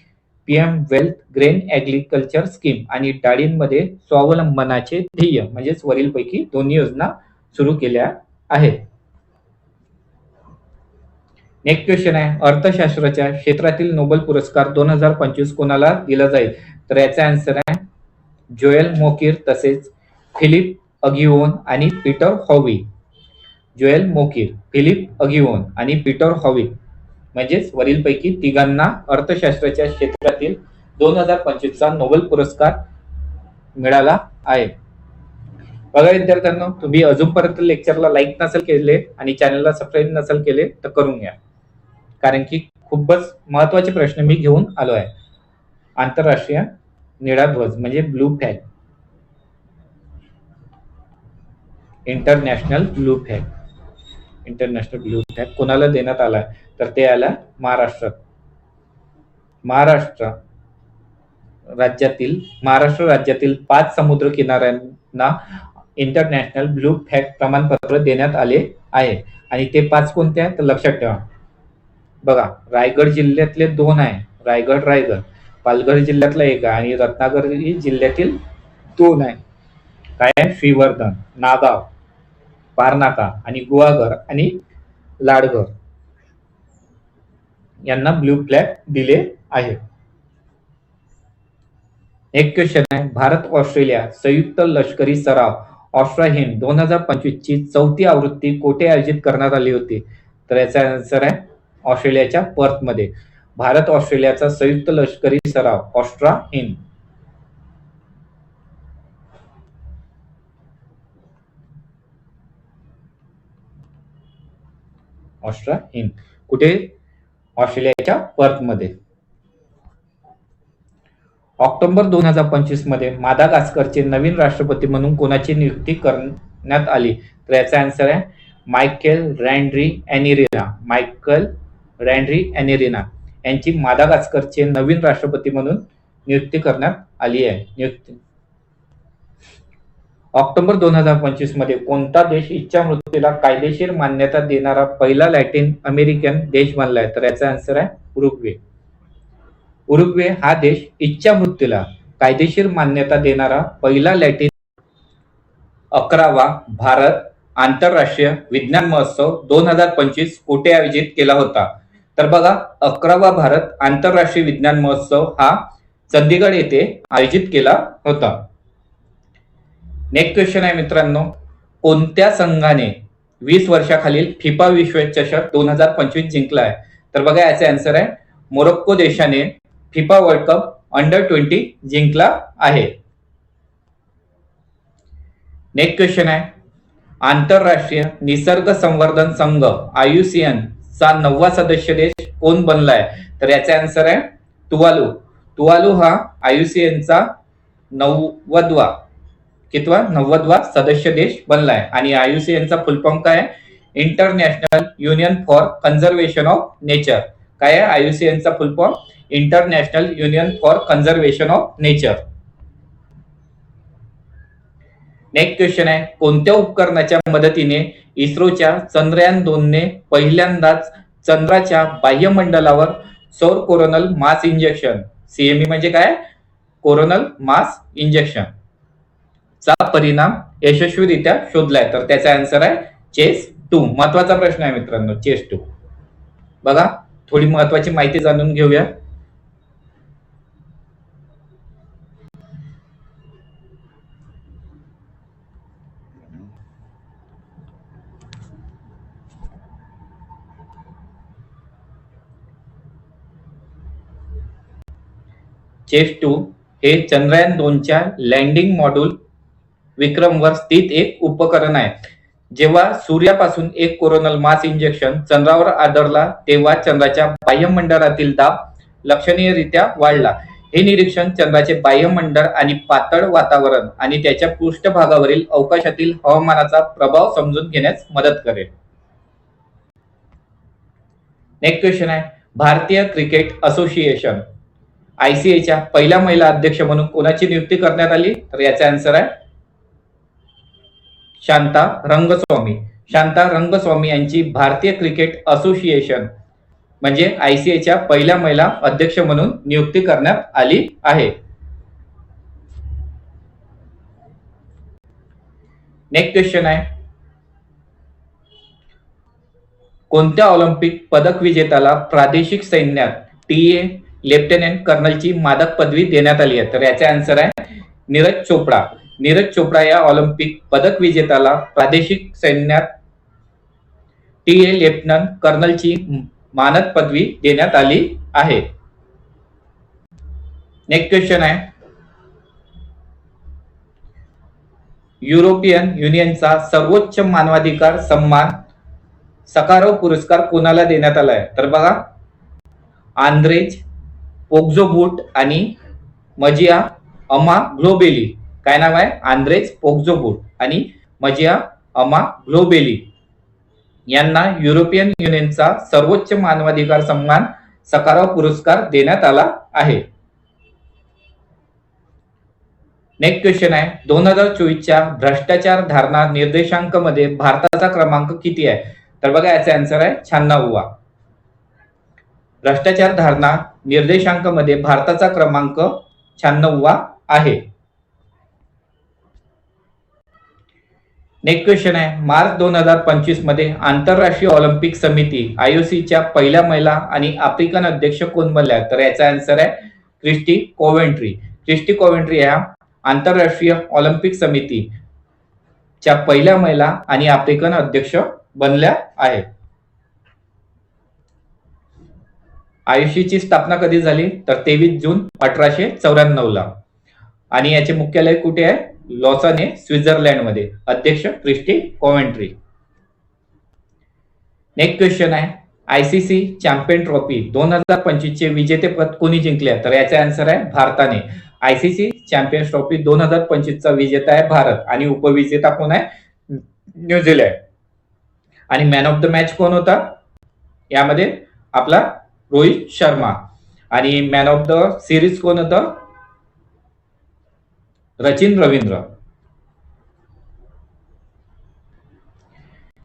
PM wealth grain agriculture scheme आणि डाळींमध्ये स्वावलंबनाचे ध्येय म्हणजेच वरीलपैकी दोन्ही योजना सुरू केल्या आहेत. नेक्स्ट क्वेश्चन आहे, अर्थशास्त्राच्या क्षेत्रातील नोबेल पुरस्कार 2025 कोणाला दिला जाईल? तर याचा आन्सर आहे जोएल मोकिर तसेच फिलिप अगिओन आणि Peter Howitt. Joel Mokyr, Philippe Aghion आणि पीटर हॉवी म्हणजेच वरीलपैकी तिघांना अर्थशास्त्राच्या क्षेत्रातील 2025 चा नोबेल पुरस्कार मिळाला आहे. बघा विद्यार्थ्यांनो, तुम्ही अजूनपर्यंत लेक्चरला लाईक नसेल केले आणि चॅनलला सबस्क्राईब नसेल केले तर करून घ्या, कारण की खूपच महत्वाचे प्रश्न मी घेऊन आलो आहे. आंतरराष्ट्रीय निळा ध्वज म्हणजे blue flag, international blue flag. International blue flag कोणाला देण्यात आला? तर ते आला महाराष्ट्र राज्यातील 5 समुद्र किनाऱ्यांना इंटरनॅशनल ब्लू फ्लॅग प्रमाणपत्र देण्यात आले आहे. आणि ते 5 कोणते आहेत तर लक्षात ठेवा. बघा, रायगड जिल्ह्यातले 2 आहे, रायगड. पालघर जिल्ह्यातला 1 आहे आणि रत्नागिरी जिल्ह्यातील 2 आहे. काय आहे? श्रीवर्धन, नागाव, पारनाका आणि गुहागर आणि लाडघर यांना ब्लू फ्लॅग दिले आहे. एक क्वेश्चन आहे, भारत ऑस्ट्रेलिया संयुक्त लष्करी सराव ऑस्ट्राहिन 2025 ची 4थी आवृत्ती कोठे आयोजित करण्यात आली होती? तर याचा आन्सर आहे ऑस्ट्रेलियाच्या पर्थ मध्ये. भारत ऑस्ट्रेलियाचा संयुक्त लष्करी सराव ऑस्ट्राहिन. ऑस्ट्रा-हिंद. कुठे? ऑस्ट्रेलियाच्या पर्थमध्ये. ऑक्टोबर 2025 मध्ये मादागास्करचे नवीन राष्ट्रपती म्हणून कोणाची नियुक्ती करण्यात आली? तर याचा आन्सर आहे मायकेल रँड्री एनिरिना. मायकेल रँड्री एनिरिना यांची मादागास्करचे नवीन राष्ट्रपती म्हणून नियुक्ती करण्यात आली आहे. ऑक्टोबर 2025 मध्ये कोणता देश इच्छा मृत्यूला कायदेशीर मान्यता देणारा पहिला लॅटिन अमेरिकन देश बनलाय? तर याचा आन्सर आहे उरुग्वे. उरुग्वे हा देश इच्छा मृत्यूला कायदेशीर मान्यता देणारा पहिला लॅटिन. 11वा भारत आंतरराष्ट्रीय विज्ञान महोत्सव 2025 कुठे आयोजित केला होता? तर बघा, 11वा भारत आंतरराष्ट्रीय विज्ञान महोत्सव हा चंदीगड येथे आयोजित केला होता. नेक्स्ट क्वेश्चन आहे मित्रांनो, कोणत्या संघाने 20 वर्षाखालील फिफा विश्वचषक 2025 जिंकला आहे? तर बघा, याचे आन्सर आहे मोरोक्को देशाने फिफा वर्ल्ड कप अंडर-20 जिंकला आहे. नेक्स्ट क्वेश्चन आहे, आंतरराष्ट्रीय निसर्ग संवर्धन संघ IUCN चा 9वा सदस्य देश कोण बनलाय? तर याचा आन्सर आहे तुवालू. तुवालू हा IUCN चा 90वा सदस्य देश बनलाय. आणि IUCN चा फुल फॉर्म काय आहे? International union for conservation of nature. काय आहे IUCN चा फुल form? International union for conservation of nature. Next question आहे, कोणत्या उपकरणाच्या मदतीने इस्रोच्या चंद्रयान-2 ने पहिल्यांदाच चंद्राच्या बाह्यमंडलावर सौर कोरोनल मास इंजेक्शन, CME म्हणजे काय? कोरोनल मास इंजेक्शन चा परिणाम यशस्वीरित्या शोधलाय? तर त्याचा आन्सर आहे चेस-2. महत्वाचा प्रश्न आहे मित्रांनो, चेस-2. बघा, थोडी महत्वाची माहिती जाणून घेऊया. चेस-2 हे चंद्रयान-2च्या लँडिंग मॉड्यूल विक्रमवर स्थित एक उपकरण आहे. जेव्हा सूर्यापासून एक कोरोनल मास इंजेक्शन चंद्रावर आदळला तेव्हा चंद्राच्या बाह्यमंडळातील दाब लक्षणीयरित्या वाढला. हे निरीक्षण चंद्राचे बाह्यमंडळ आणि पातळ वातावरण आणि त्याच्या पृष्ठभागावरील अवकाशातील हवामानाचा प्रभाव समजून घेण्यास मदत करेल. नेक्स्ट क्वेश्चन आहे, भारतीय क्रिकेट असोसिएशन ICAच्या पहिल्या महिला अध्यक्ष म्हणून कोणाची नियुक्ती करण्यात आली? तर याचा आन्सर आहे शांता रंगस्वामी. शांता रंगस्वामी यांची भारतीय क्रिकेट असोसिएशन म्हणजे ICAच्या पहिल्या महिला अध्यक्ष म्हणून नियुक्ती करण्यात आली आहे. नेक्स्ट क्वेश्चन आहे, कोणत्या ऑलिम्पिक पदक विजेत्याला प्रादेशिक सैन्यात TA लेफ्टनंट कर्नलची मादक पदवी देण्यात आली आहे? तर याचा आन्सर आहे नीरज चोपडा. नीरज चोपडा या ऑलिम्पिक पदक विजेत्याला प्रादेशिक सैन्यात TA लेफ्टनंट कर्नलची मानद पदवी देण्यात आली आहे. नेक्स्ट क्वेश्चन आहे, युरोपियन युनियनचा सर्वोच्च मानवाधिकार सन्मान सकारोव पुरस्कार कोणाला देण्यात आला आहे? तर बघा, आंद्रेज पोग्जोबुट आणि मजिया अमाग्लोबेली. काय नाव आहे? आंद्रेज पोग्जोबुट आणि मजिया अमाग्लोबेली यांना युरोपियन युनियनचा सर्वोच्च मानवाधिकार सन्मान सकाराव पुरस्कार देण्यात आला आहे. नेक्स्ट क्वेश्चन आहे, 2024च्या भ्रष्टाचार धारणा निर्देशांक मध्ये भारताचा क्रमांक किती आहे? तर बघा, याचा आन्सर आहे 96वा. भ्रष्टाचार धारणा निर्देशांक मध्ये भारताचा क्रमांक 96वा आहे. नेक्स्ट क्वेश्चन आहे, मार्च 2025 मध्ये आंतरराष्ट्रीय ऑलिम्पिक समिती IOCच्या पहिल्या महिला आणि आफ्रिकन अध्यक्ष कोण बनल्या? तर याचा आन्सर आहे क्रिस्टी कोवेंट्री. क्रिस्टी कोवेंट्री या आंतरराष्ट्रीय ऑलिम्पिक समितीच्या पहिल्या महिला आणि आफ्रिकन अध्यक्ष बनल्या आहेत. IOCची स्थापना कधी झाली? तर 23 जून 1894 ला. आणि याचे मुख्यालय कुठे आहे? लॉसाने, स्वित्झर्लंड मध्ये. अध्यक्ष क्रिस्टी कोवेंट्री. नेक्स्ट क्वेश्चन आहे, आयसीसी चॅम्पियन ट्रॉफी 2025 चे विजेतेपद कोणी जिंकले? तर याचा आन्सर आहे भारताने. आयसीसी चॅम्पियन्स ट्रॉफी 2025 चा विजेता आहे भारत आणि उपविजेता कोण आहे? न्यूझीलंड. आणि मॅन ऑफ द मॅच कोण होता यामध्ये? आपला रोहित शर्मा. आणि मॅन ऑफ द सिरीज कोण होतं? सचिन रवींद्र.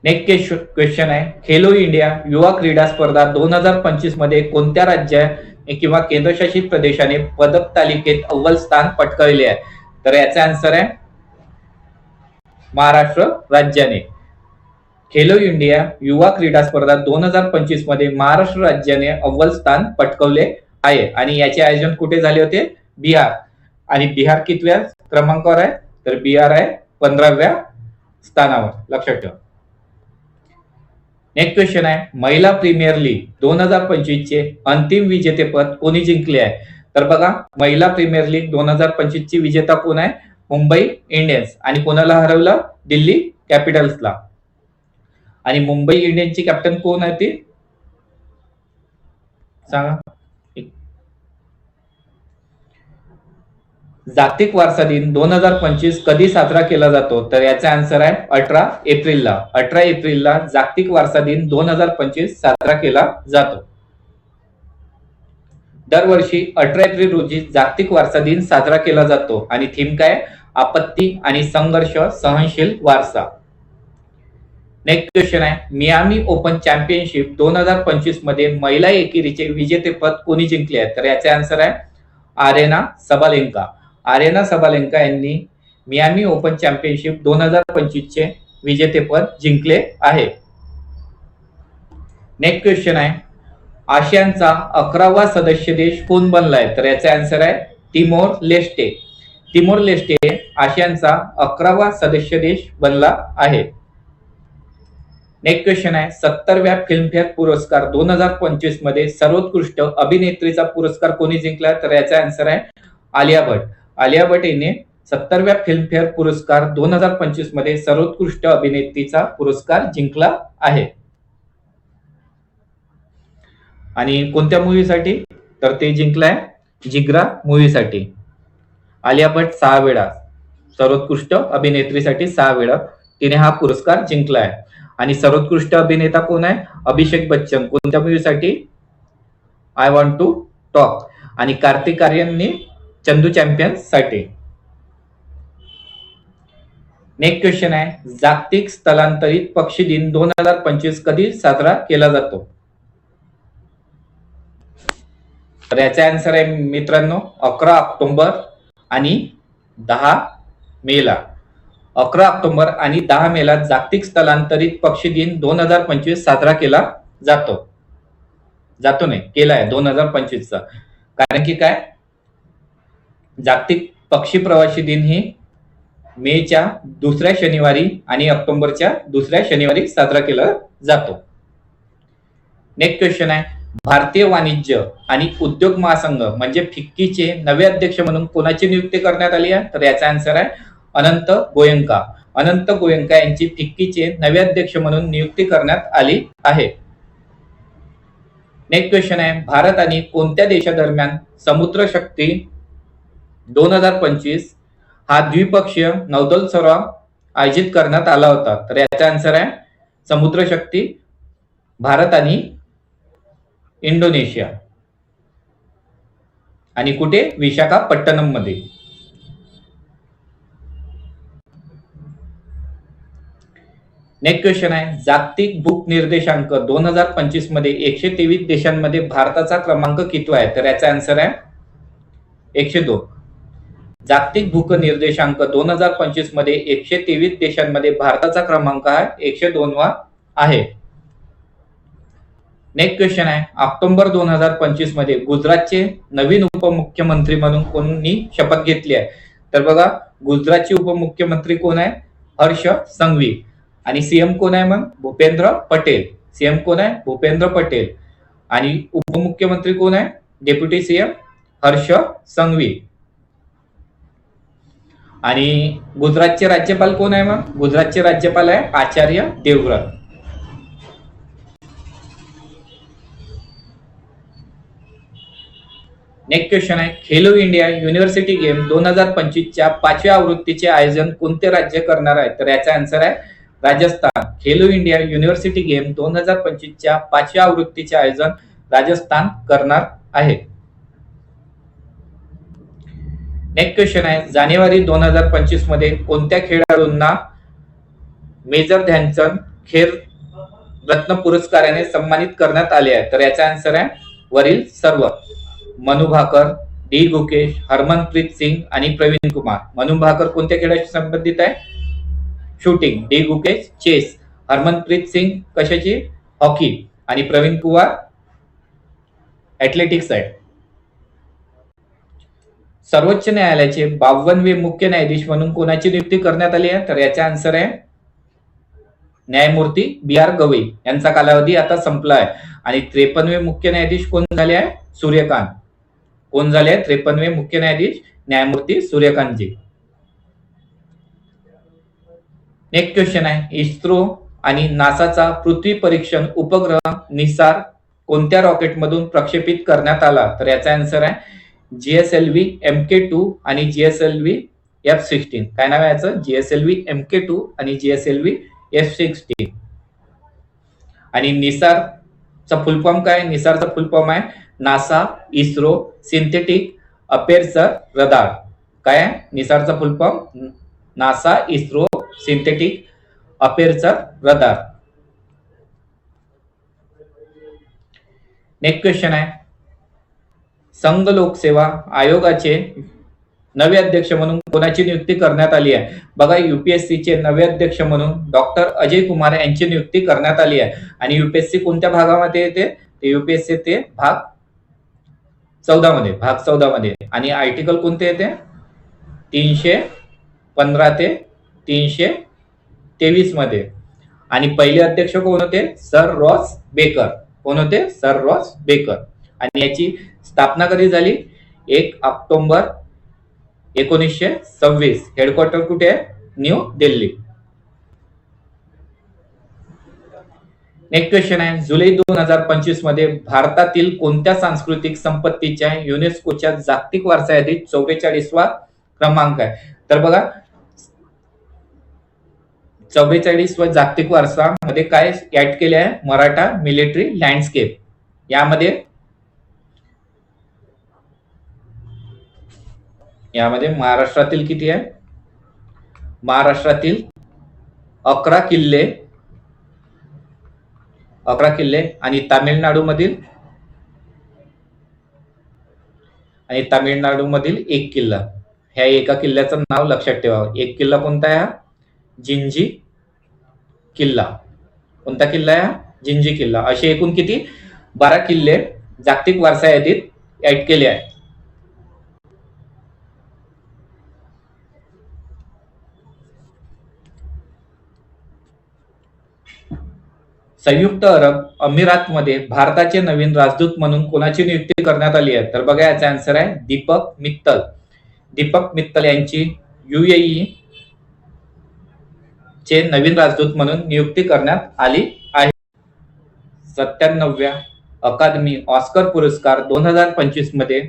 नेक्स्ट क्वेश्चन आहे, खेलो इंडिया युवा क्रीडा स्पर्धा 2025 मध्ये कोणत्या राज्य किंवा केंद्रशासित प्रदेशाने पदक तालिकेत अव्वल स्थान पटकावले आहे? तर याचा आन्सर आहे महाराष्ट्र राज्याने. खेलो इंडिया युवा क्रीडा स्पर्धा 2025 मध्ये महाराष्ट्र राज्याने अव्वल स्थान पटकावले आहे. आणि याचे आयोजन कुठे झाले होते? बिहार. आणि बिहार कितव्या क्रमांकावर आहे? तर बिहार आहे 15व्या स्थानावर, लक्षात ठेवा. नेक्स्ट क्वेश्चन आहे, महिला प्रीमियर लीग 2025 चे अंतिम विजेतेपद कोणी जिंकले आहे? तर बघा, महिला प्रीमियर लीग 2025 ची विजेता कोण आहे? मुंबई इंडियन्स. आणि कोणाला हरवलं? दिल्ली कॅपिटल्सला. आणि मुंबई इंडियन्सची कॅप्टन कोण आहे ती सांगा. जागतिक वारसा दिन 2025 कधी साजरा केला जातो? तर याचा आन्सर आहे 18 एप्रिलला. 18 एप्रिलला जागतिक वारसा दिन 2025 साजरा केला जातो. दरवर्षी 18 एप्रिल रोजी जागतिक वारसा दिन साजरा केला जातो. आणि थीम काय? आपत्ती आणि संघर्ष सहनशील वारसा. नेक्स्ट क्वेश्चन आहे, मियामी ओपन चॅम्पियनशिप 2025 मध्ये महिला एकेरीचे विजेतेपद कोणी जिंकले आहे? तर याचे आन्सर आहे आरेना सबालेंका. आरेना सबालेंका यांनी मियामी ओपन चॅम्पियनशिप 2025 चे विजेतेपद जिंकले आहे. नेक्स्ट क्वेश्चन आहे, आशियानचा 11वा सदस्य देश कोण बनलाय? तर याचा आन्सर आहे तिमोर लेस्टे. तिमोर लेस्टे आशियानचा 11वा सदस्य देश बनला आहे. नेक्स्ट क्वेश्चन आहे, 70व्या फिल्मफेअर पुरस्कार 2025 मध्ये सर्वोत्कृष्ट अभिनेत्रीचा पुरस्कार कोणी जिंकला? तर याचा आन्सर आहे आलिया भट. आलिया भट यांनी 70व्या फिल्मफेअर पुरस्कार 2025 मध्ये सर्वोत्कृष्ट अभिनेत्रीचा पुरस्कार जिंकला आहे. आणि कोणत्या मूवीसाठी? तर ते जिंकलाय जिग्रा मूवीसाठी. आलिया भट 6 वेळा सर्वोत्कृष्ट अभिनेत्रीसाठी 6 वेळा तिने हा पुरस्कार जिंकला आहे. आणि सर्वोत्कृष्ट अभिनेता कोण आहे? अभिषेक बच्चन. कोणत्या मूवीसाठी? I want to talk. आणि कार्तिक आर्यनने चंदू चॅम्पियन्स साठी. नेक्स्ट क्वेश्चन आहे, जागतिक स्थलांतरित पक्षी दिन 2025 कधी साजरा केला जातो? तर याचा आन्सर आहे मित्रांनो 11 ऑक्टोबर आणि 10 मेला. 11 ऑक्टोबर आणि 10 मेला जागतिक स्थलांतरित पक्षी दिन 2025 साजरा केला जातो. जातो नाही, केलाय 2025 चा. कारण की काय, जागतिक पक्षी प्रवासी दिन ही मेच्या दुसऱ्या शनिवारी आणि ऑक्टोबरच्या दुसऱ्या शनिवारी साजरा केला जातो. नेक्स्ट क्वेश्चन आहे, भारतीय वाणिज्य आणि उद्योग महासंघ म्हणजे फिक्कीचे नवे अध्यक्ष म्हणून कोणाची नियुक्ती करण्यात आली आहे? तर याचा आन्सर आहे अनंत गोयंका. अनंत गोयंका यांची फिक्कीचे नवे अध्यक्ष म्हणून नियुक्ती करण्यात आली आहे. नेक्स्ट क्वेश्चन आहे, भारत आणि कोणत्या देशादरम्यान समुद्र शक्ती 2025 हा द्विपक्षीय नौदल सराव आयोजित करण्यात आला होता? तर याचा आन्सर आहे समुद्र शक्ती भारत आणि इंडोनेशिया. आणि कुठे? विशाखापट्टणम मध्ये. नेक्स्ट क्वेश्चन आहे, जागतिक भूक निर्देशांक 2025 मध्ये 123 देशांमध्ये भारताचा क्रमांक कितवा आहे? तर याचा आन्सर आहे 102. जागतिक भूक निर्देशांक 2025 मध्ये 123 देशांमध्ये भारताचा क्रमांक हा 102 वा आहे. नेक्स्ट क्वेश्चन आहे, ऑक्टोबर 2025 मध्ये गुजरातचे नवीन उपमुख्यमंत्री म्हणून कोणी शपथ घेतली आहे? तर बघा, गुजरातचे उपमुख्यमंत्री कोण आहे? हर्ष संघवी. आणि सीएम कोण आहे मग? भूपेंद्र पटेल. सीएम कोण आहे? भूपेंद्र पटेल. आणि उपमुख्यमंत्री कोण आहे? Deputy CM Harsh Sanghavi. आणि गुजरातचे राज्यपाल कोण आहे मग? गुजरातचे राज्यपाल आहे आचार्य देवव्रत. नेक्स्ट क्वेश्चन आहे, खेलो इंडिया युनिव्हर्सिटी गेम 2025च्या 5व्या आवृत्तीचे आयोजन कोणते राज्य करणार आहे? तर याचा आन्सर आहे Rajasthan. Khelo India university game 2025च्या 5व्या आवृत्तीचे आयोजन राजस्थान करणार आहे. नेक्स्ट क्वेश्चन आहे, जानेवारी 2025 मध्ये कोणत्या खेळाडूंना मेजर ध्यानचंद खेल रत्न पुरस्काराने सन्मानित करण्यात आले आहे? तर याचा आन्सर आहे वरील सर्व. मनु भाकर, डी गुकेश, हरमनप्रीत सिंग आणि प्रवीण कुमार. मनु भाकर कोणत्या खेळाशी संबंधित आहे? शूटिंग. डी गुकेश चेस, हरमनप्रीत सिंग कशाची? हॉकी आणि प्रवीण कुमार ऍथलेटिक्स आहे. सर्वोच्च न्यायालयाचे 52वे मुख्य न्यायाधीश म्हणून कोणाची नियुक्ती करण्यात आली आहे? तर याचा आन्सर आहे न्यायमूर्ती B.R. गवई. यांचा कालावधी आता संपला आहे. आणि 53वे मुख्य न्यायाधीश कोण झाले आहे? सूर्यकांत. कोण झाले आहेत 53वे मुख्य न्यायाधीश? न्यायमूर्ती सूर्यकांतजी. नेक्स्ट क्वेश्चन आहे, इस्रो आणि नासाचा पृथ्वी परीक्षण उपग्रह निसार कोणत्या रॉकेटमधून प्रक्षेपित करण्यात आला? तर याचा आन्सर आहे GSLV MK2 आणि GSLV F-16. काय नाव आहे याचं? GSLV MK2 आणि GSLV F-16. आणि निसारचा फुल फॉर्म काय? निसारचा फुल फॉर्म आहे NASA ISRO synthetic aperture radar. काय आहे निसारचा full form? NASA ISRO synthetic aperture radar. Next question आहे, संघ लोकसेवा आयोगाचे नवे अध्यक्ष म्हणून कोणाची नियुक्ती करण्यात आली आहे? बघा, युपीएससीचे नवे अध्यक्ष म्हणून डॉक्टर अजय कुमार यांची नियुक्ती करण्यात आली आहे. आणि युपीएससी कोणत्या भागामध्ये येते? ते युपीएससी ते भाग 14 मध्ये. आणि आर्टिकल कोणते येते? 315 ते 323 मध्ये. आणि पहिले अध्यक्ष कोण होते? Sir Ross baker. कोण होते? Sir Ross baker. आणि याची स्थापना कधी झाली? 1 ऑक्टोबर 1926. हेडक्वार्टर कुठे आहे? न्यू दिल्ली. नेक्स्ट क्वेश्चन आहे, जुलै 2025 मध्ये भारतातील कोणत्या सांस्कृतिक संपत्तीच्या युनेस्कोच्या जागतिक वारसा यादीत 44वा क्रमांक आहे? तर बघा, 44वा जागतिक वारसा मध्ये काय ऍड केले आहे? Maratha military landscape. यामध्ये महाराष्ट्रातील किती आहे? महाराष्ट्रातील 11 किल्ले आणि तामिळनाडूमधील 1 किल्ला. ह्या एका किल्ल्याचं नाव लक्षात ठेवावं. एक किल्ला कोणता आहे? जिंजी किल्ला. कोणता किल्ला आहे? जिंजी किल्ला. असे एकूण किती? 12 किल्ले जागतिक वारसा यादीत ऍड केले आहेत. संयुक्त अरब अमिरातमध्ये भारताचे नवीन राजदूत म्हणून कोणाची नियुक्ती करण्यात आली आहे? तर बघा, याचा आन्सर आहे दीपक मित्तल. दीपक मित्तल यांची UAE चे नवीन राजदूत म्हणून नियुक्ती करण्यात आली आहे. 97व्या अकादमी ऑस्कर पुरस्कार 2025 मध्ये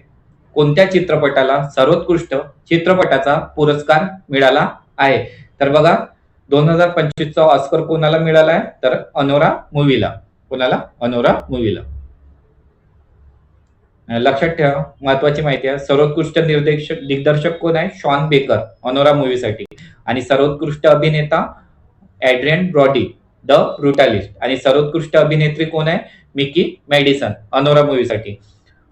कोणत्या चित्रपटाला सर्वोत्कृष्ट चित्रपटाचा पुरस्कार मिळाला आहे? तर बघा, 2025 चा ऑस्कर कोणाला मिळाला आहे? तर अनोरा मूवीला. कोणाला? अनोरा मूवीला. लक्षात ठेवा, महत्वाची माहिती आहे. सर्वोत्कृष्ट दिग्दर्शक कोण आहे? शॉन बेकर, अनोरा मूवीसाठी. आणि सर्वोत्कृष्ट अभिनेता एड्रियन ब्रॉडी, द ब्रुटॅलिस्ट. आणि सर्वोत्कृष्ट अभिनेत्री कोण आहे? मिकी मॅडिसन, अनोरा मूवीसाठी.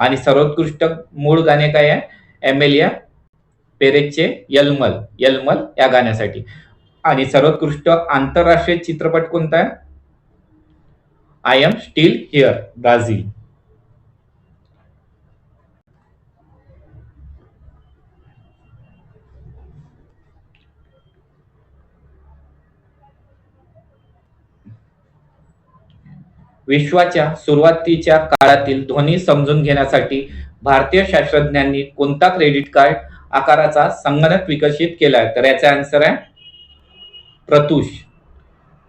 आणि सर्वोत्कृष्ट मूळ गाणे काय आहे? एमेलिया पेरेजचे यलमल या गाण्यासाठी. आणि सर्वोत्कृष्ट आंतरराष्ट्रीय चित्रपट कोणता आहे? I am still here, Brazil. विश्वाच्या सुरुवातीच्या काळातील ध्वनी समजून घेण्यासाठी भारतीय शास्त्रज्ञांनी कोणता क्रेडिट कार्ड आकाराचा संगणक विकसित केलाय? तर याचा आन्सर आहे प्रतुष.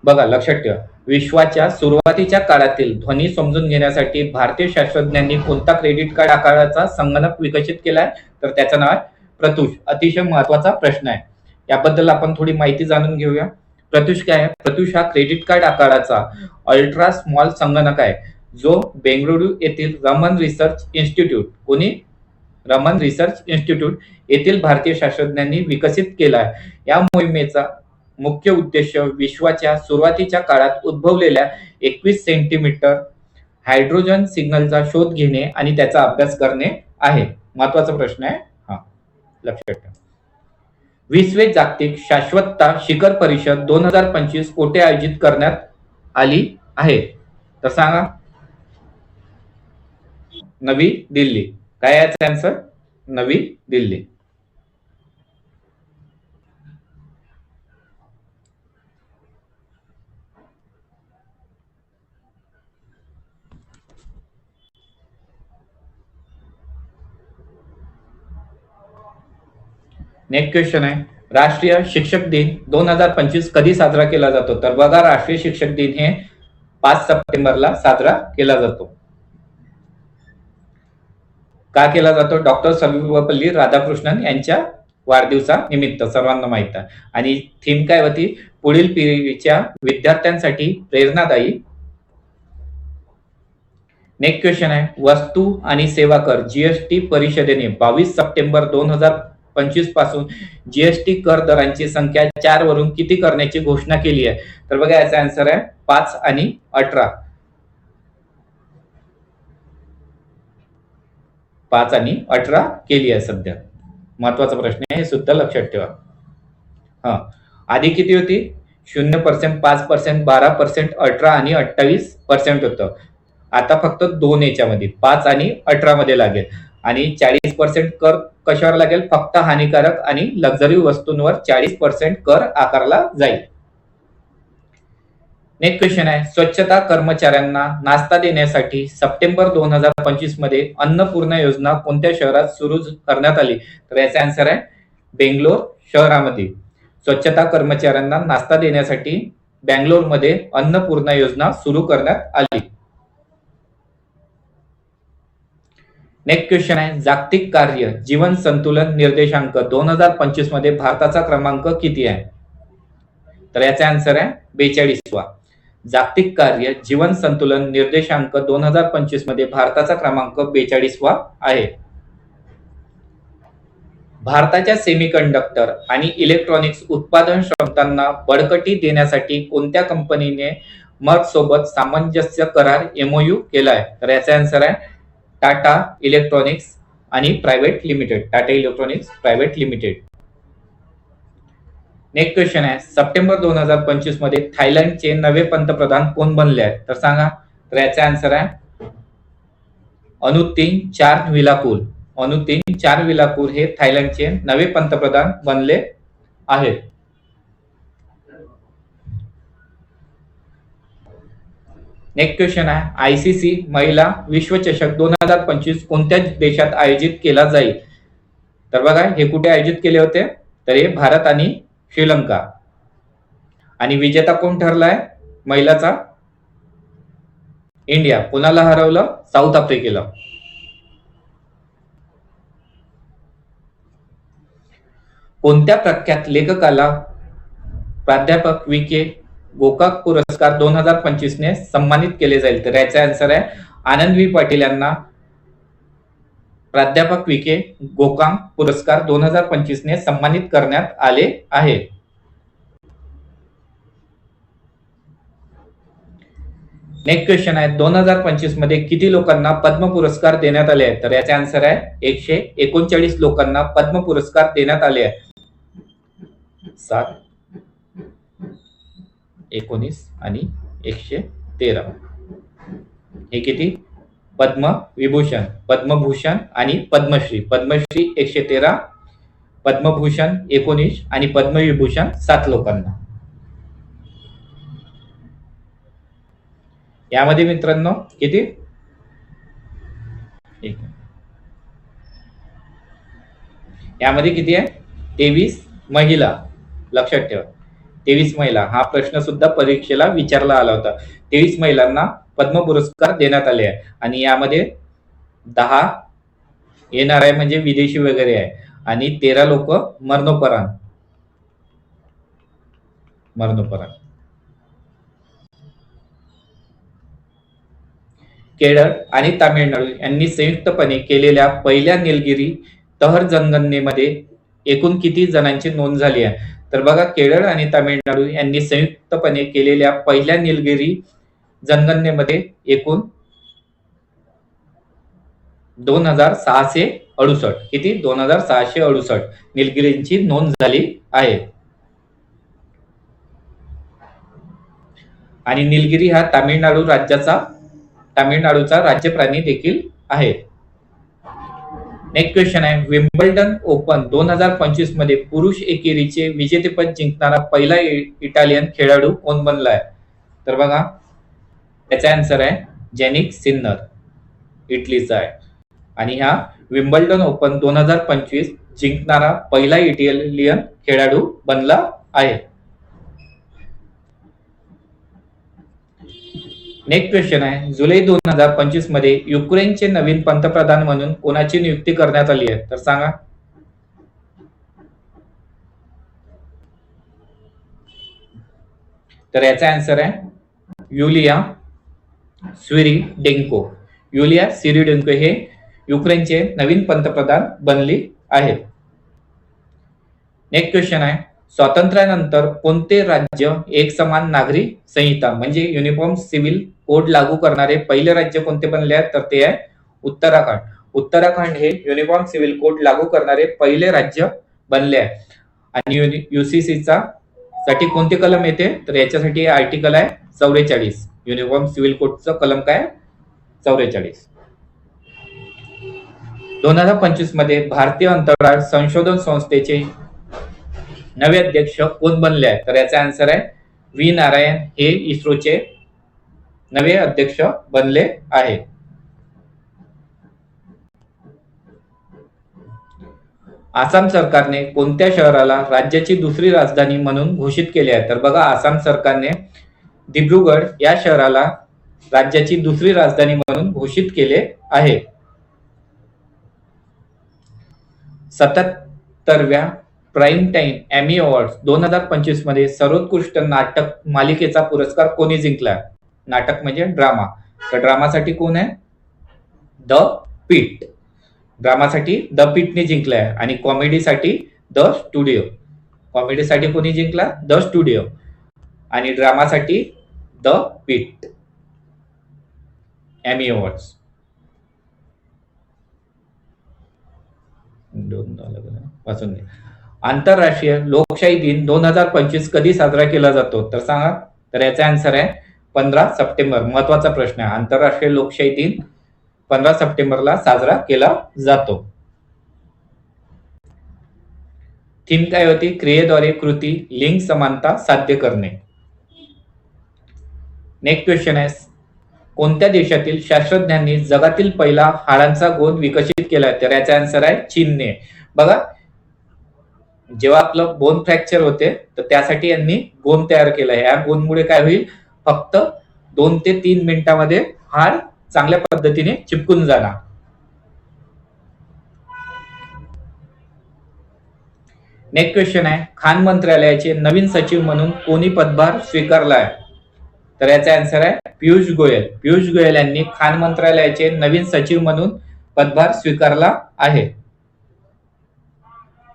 बघा, लक्षात ठेवा, विश्वाच्या सुरुवातीच्या काळातील ध्वनी समजून घेण्यासाठी भारतीय शास्त्रज्ञांनी कोणता क्रेडिट कार्ड आकाराचा संगणक विकसित केलाय? तर त्याचं नाव आहे प्रत्यूष. अतिशय महत्वाचा प्रश्न आहे. याबद्दल आपण थोडी माहिती जाणून घेऊया. प्रत्यूष काय आहे? प्रत्यूष हा क्रेडिट कार्ड आकाराचा अल्ट्रा स्मॉल संगणक आहे, जो बेंगळुरू येथील रमन रिसर्च इन्स्टिट्यूट येथील भारतीय शास्त्रज्ञांनी विकसित केला आहे. या मोहिमेचा मुख्य उद्देश विश्वाच्या सुरुवातीच्या काळात उद्भवलेल्या 21 सेंटीमीटर हायड्रोजन सिग्नलचा शोध घेणे आणि त्याचा अभ्यास करणे आहे. महत्वाचा प्रश्न आहे हा, लक्षात ठेवा. 20वे जागतिक शाश्वतता शिखर परिषद 2025 कोठे आयोजित करण्यात आली आहे? तर सांगा. नवी दिल्ली. काय याचा आन्सर? नवी दिल्ली. नेक्स्ट क्वेश्चन आहे, राष्ट्रीय शिक्षक दिन 2025 कधी साजरा केला जातो? तर बघा, राष्ट्रीय शिक्षक दिन हे 5 सप्टेंबरला साजरा केला जातो. का केला जातो? डॉक्टर सर्वपल्ली राधाकृष्णन यांच्या वाढदिवसा निमित्त, सर्वांना माहित आहे. आणि थीम काय होती? पुढील पिढीच्या विद्यार्थ्यांसाठी प्रेरणादायी. नेक्स्ट क्वेश्चन आहे, वस्तू आणि सेवा कर जीएसटी परिषदेने 22 सप्टेंबर 2025 पासून जीएसटी कर दरांची संख्या 4 वरून किती करण्याची घोषणा केली आहे? तर बघा, याचा आन्सर आहे 5 आणि 18. 5 आणि 18 केली आहे सध्या. महत्वाचा प्रश्न आहे, हे सुद्धा लक्षात ठेवा. हा, आधी किती होती? 0%, 5%, 12%, 18 आणि 28% होतं. आता फक्त 2 याच्यामध्ये 5 आणि 18 मध्ये लागेल. आणि 40% कर कशावर लागेल? फक्त हानिकारक आणि लक्झरी वस्तूंवर 40% कर आकारला जाईल. नेक्स्ट क्वेश्चन आहे, स्वच्छता कर्मचाऱ्यांना नाश्ता देण्यासाठी सप्टेंबर 2025 मध्ये अन्नपूर्णा योजना कोणत्या शहरात सुरू करण्यात आली? तर याचा आन्सर आहे बेंगलोर शहरामध्ये. स्वच्छता कर्मचाऱ्यांना नाश्ता देण्यासाठी बँगलोरमध्ये अन्नपूर्णा योजना सुरू करण्यात आली. नेक्स्ट क्वेश्चन आहे, जागतिक कार्य जीवन संतुलन निर्देशांक 2025 मध्ये भारताचा क्रमांक किती आहे? तर याचा आन्सर आहे 42वा. जागतिक कार्य जीवन संतुलन निर्देशांक 2025 मध्ये भारताचा क्रमांक 42वा आहे. भारताच्या सेमीकंडक्टर आणि इलेक्ट्रॉनिक्स उत्पादन क्षमतांना बळकटी देण्यासाठी कोणत्या कंपनीने मर्क सोबत सामंजस्य करार एमओयू केला आहे? तर याचा आन्सर आहे टाटा इलेक्ट्रॉनिक्स आणि private limited. Tata electronics private limited. Next question आहे, सप्टेंबर 2025 मध्ये थायलंडचे नवे पंतप्रधान कोण बनले आहेत? तर सांगा. तर याचा आन्सर आहे अनुतिन चारविलाकूल. अनुतिन चारविलाकूल हे थायलंडचे नवे पंतप्रधान बनले आहेत. नेक्स्ट क्वेश्चन आहे, आयसीसी महिला विश्वचषक 2025 कोणत्या देशात आयोजित केला जाईल? तर बघा, हे कुठे आयोजित केले होते? तर हे भारत आणि श्रीलंका. आणि विजेता कोण ठरलाय महिलाचा? इंडिया. कुणाला हरवलं? साऊथ आफ्रिकेला. कोणत्या प्रख्यात लेखकाला प्राध्यापक विके गोकाक पुरस्कार 2025 ने सन्मानित केले जाईल? तर याचा आन्सर आहे आनंद व्ही पाटील यांना प्राध्यापक विके गोकाक पुरस्कार 2025 ने सन्मानित करण्यात आले आहे. नेक्स्ट क्वेश्चन आहे, 2025 मध्ये किती लोकांना पद्म पुरस्कार देण्यात आले आहेत? तर याचा आन्सर आहे 139 लोकांना पद्म पुरस्कार देण्यात आले आहेत. 7, 19 आणि 113. हे किती? पद्म विभूषण, पद्मभूषण आणि पद्मश्री. पद्मश्री 113, पद्मभूषण 19 आणि पद्मविभूषण 7 लोकांना. यामध्ये मित्रांनो किती? यामध्ये किती आहे? 23 महिला. लक्षात ठेवा, 23 महिला. हा प्रश्न सुद्धा परीक्षेला विचारला आला होता. 23 महिलांना पद्म पुरस्कार देण्यात आले आहे आणि यामध्ये 10 येणार आहे म्हणजे विदेशी वगैरे आहे आणि 13 लोक मरणोपरांत. केरळ आणि तामिळनाडू यांनी संयुक्तपणे केलेल्या पहिल्या निलगिरी तहर जनगणनेमध्ये एकूण किती जणांची नोंद झाली आहे? तर बघा, केरळ आणि तामिळनाडू यांनी संयुक्तपणे केलेल्या पहिल्या निलगिरी जनगणनेमध्ये एकूण 2668 किती 2668 निलगिरींची नोंद झाली आहे. आणि निलगिरी हा तामिळनाडूचा राज्य प्राणी देखील आहे. नेक्स्ट क्वेश्चन आहे, विम्बल्डन ओपन 2025 मध्ये पुरुष एकेरीचे विजेतेपद जिंकणारा पहिला इटालियन खेळाडू कोण बनला आहे? तर बघा, त्याचा आन्सर आहे जेनिक सिन्नर, इटलीचा आहे आणि हा विम्बल्डन ओपन 2025 जिंकणारा पहिला इटालियन खेळाडू बनला आहे. नेक्स्ट क्वेश्चन आहे, जुलै 2025 मध्ये युक्रेनचे नवीन पंतप्रधान म्हणून कोणाची नियुक्ती करण्यात आली आहे? तर सांगा. तर याचा आन्सर आहे युलिया स्विरिडेंको. युलिया स्विरिडेंको हे युक्रेनचे नवीन पंतप्रधान बनली आहेत. नेक्स्ट क्वेश्चन आहे, स्वातंत्र्यानंतर कोणते राज्य एक समान नागरी संहिता म्हणजे युनिफॉर्म सिव्हिल कोड लागू करणारे पहिले राज्य कोणते बनले आहेत? तर ते आहे उत्तराखंड. उत्तराखंड हे युनिफॉर्म सिव्हिल कोड लागू करणारे पहिले राज्य बनले आहे. आणि युसीसी साठी कोणते कलम येते? तर याच्यासाठी आर्टिकल आहे 44. युनिफॉर्म सिव्हिल कोडचं कलम काय? 44. 2025 मध्ये भारतीय अंतराळ संशोधन संस्थेचे नवे अध्यक्ष कोण बनले आहेत? तर याचा आन्सर आहे व्ही नारायण हे इस्रोचे नवे अध्यक्ष बनले आहे. आसाम सरकारने कोणत्या शहराला राज्याची दुसरी राजधानी म्हणून घोषित केले आहे? तर बघा, आसाम सरकारने दिब्रुगड या शहराला राज्याची दुसरी राजधानी म्हणून घोषित केले आहे. 77व्या प्राईम टाइम एमी अवॉर्ड 2025 मध्ये सर्वोत्कृष्ट नाटक मालिकेचा पुरस्कार कोणी जिंकला? नाटक म्हणजे ड्रामा. तर ड्रामासाठी कोण आहे? द पीट. ड्रामासाठी द पीटने जिंकलाय आणि कॉमेडीसाठी द स्टुडिओ. कॉमेडीसाठी कोणी जिंकला? द स्टुडिओ आणि ड्रामासाठी द पीट. Emmy awards. वाचून घ्या. आंतरराष्ट्रीय लोकशाही दिन 2025 कधी साजरा केला जातो? तर सांगा. तर याचा आन्सर आहे 15 सप्टेंबर. महत्वाचा प्रश्न आहे. आंतरराष्ट्रीय लोकशाही दिन 15 सप्टेंबरला साजरा केला जातो. थीम काय होती? क्रियेद्वारे कृती, लिंग समानता साध्य करणे. नेक्स्ट क्वेश्चन आहे, कोणत्या देशातील शास्त्रज्ञांनी जगातील पहिला हाडांचा गोंद विकसित केला? तर याचा आन्सर आहे चीनने. बघा, जेव्हा आपलं बोन फ्रॅक्चर होते तर त्यासाठी यांनी गोंद तयार केला. या गोंदमुळे काय होईल? फक्त 2 ते 3 मिनिटांमध्ये हाड चांगल्या पद्धतीने चिपकून जाणार. नेक्स्ट क्वेश्चन आहे, खान मंत्रालयाचे नवीन सचिव म्हणून कोणी पदभार स्वीकारला आहे? तर याचा आन्सर आहे पियुष गोयल. पियुष गोयल यांनी खान मंत्रालयाचे नवीन सचिव म्हणून पदभार स्वीकारला आहे.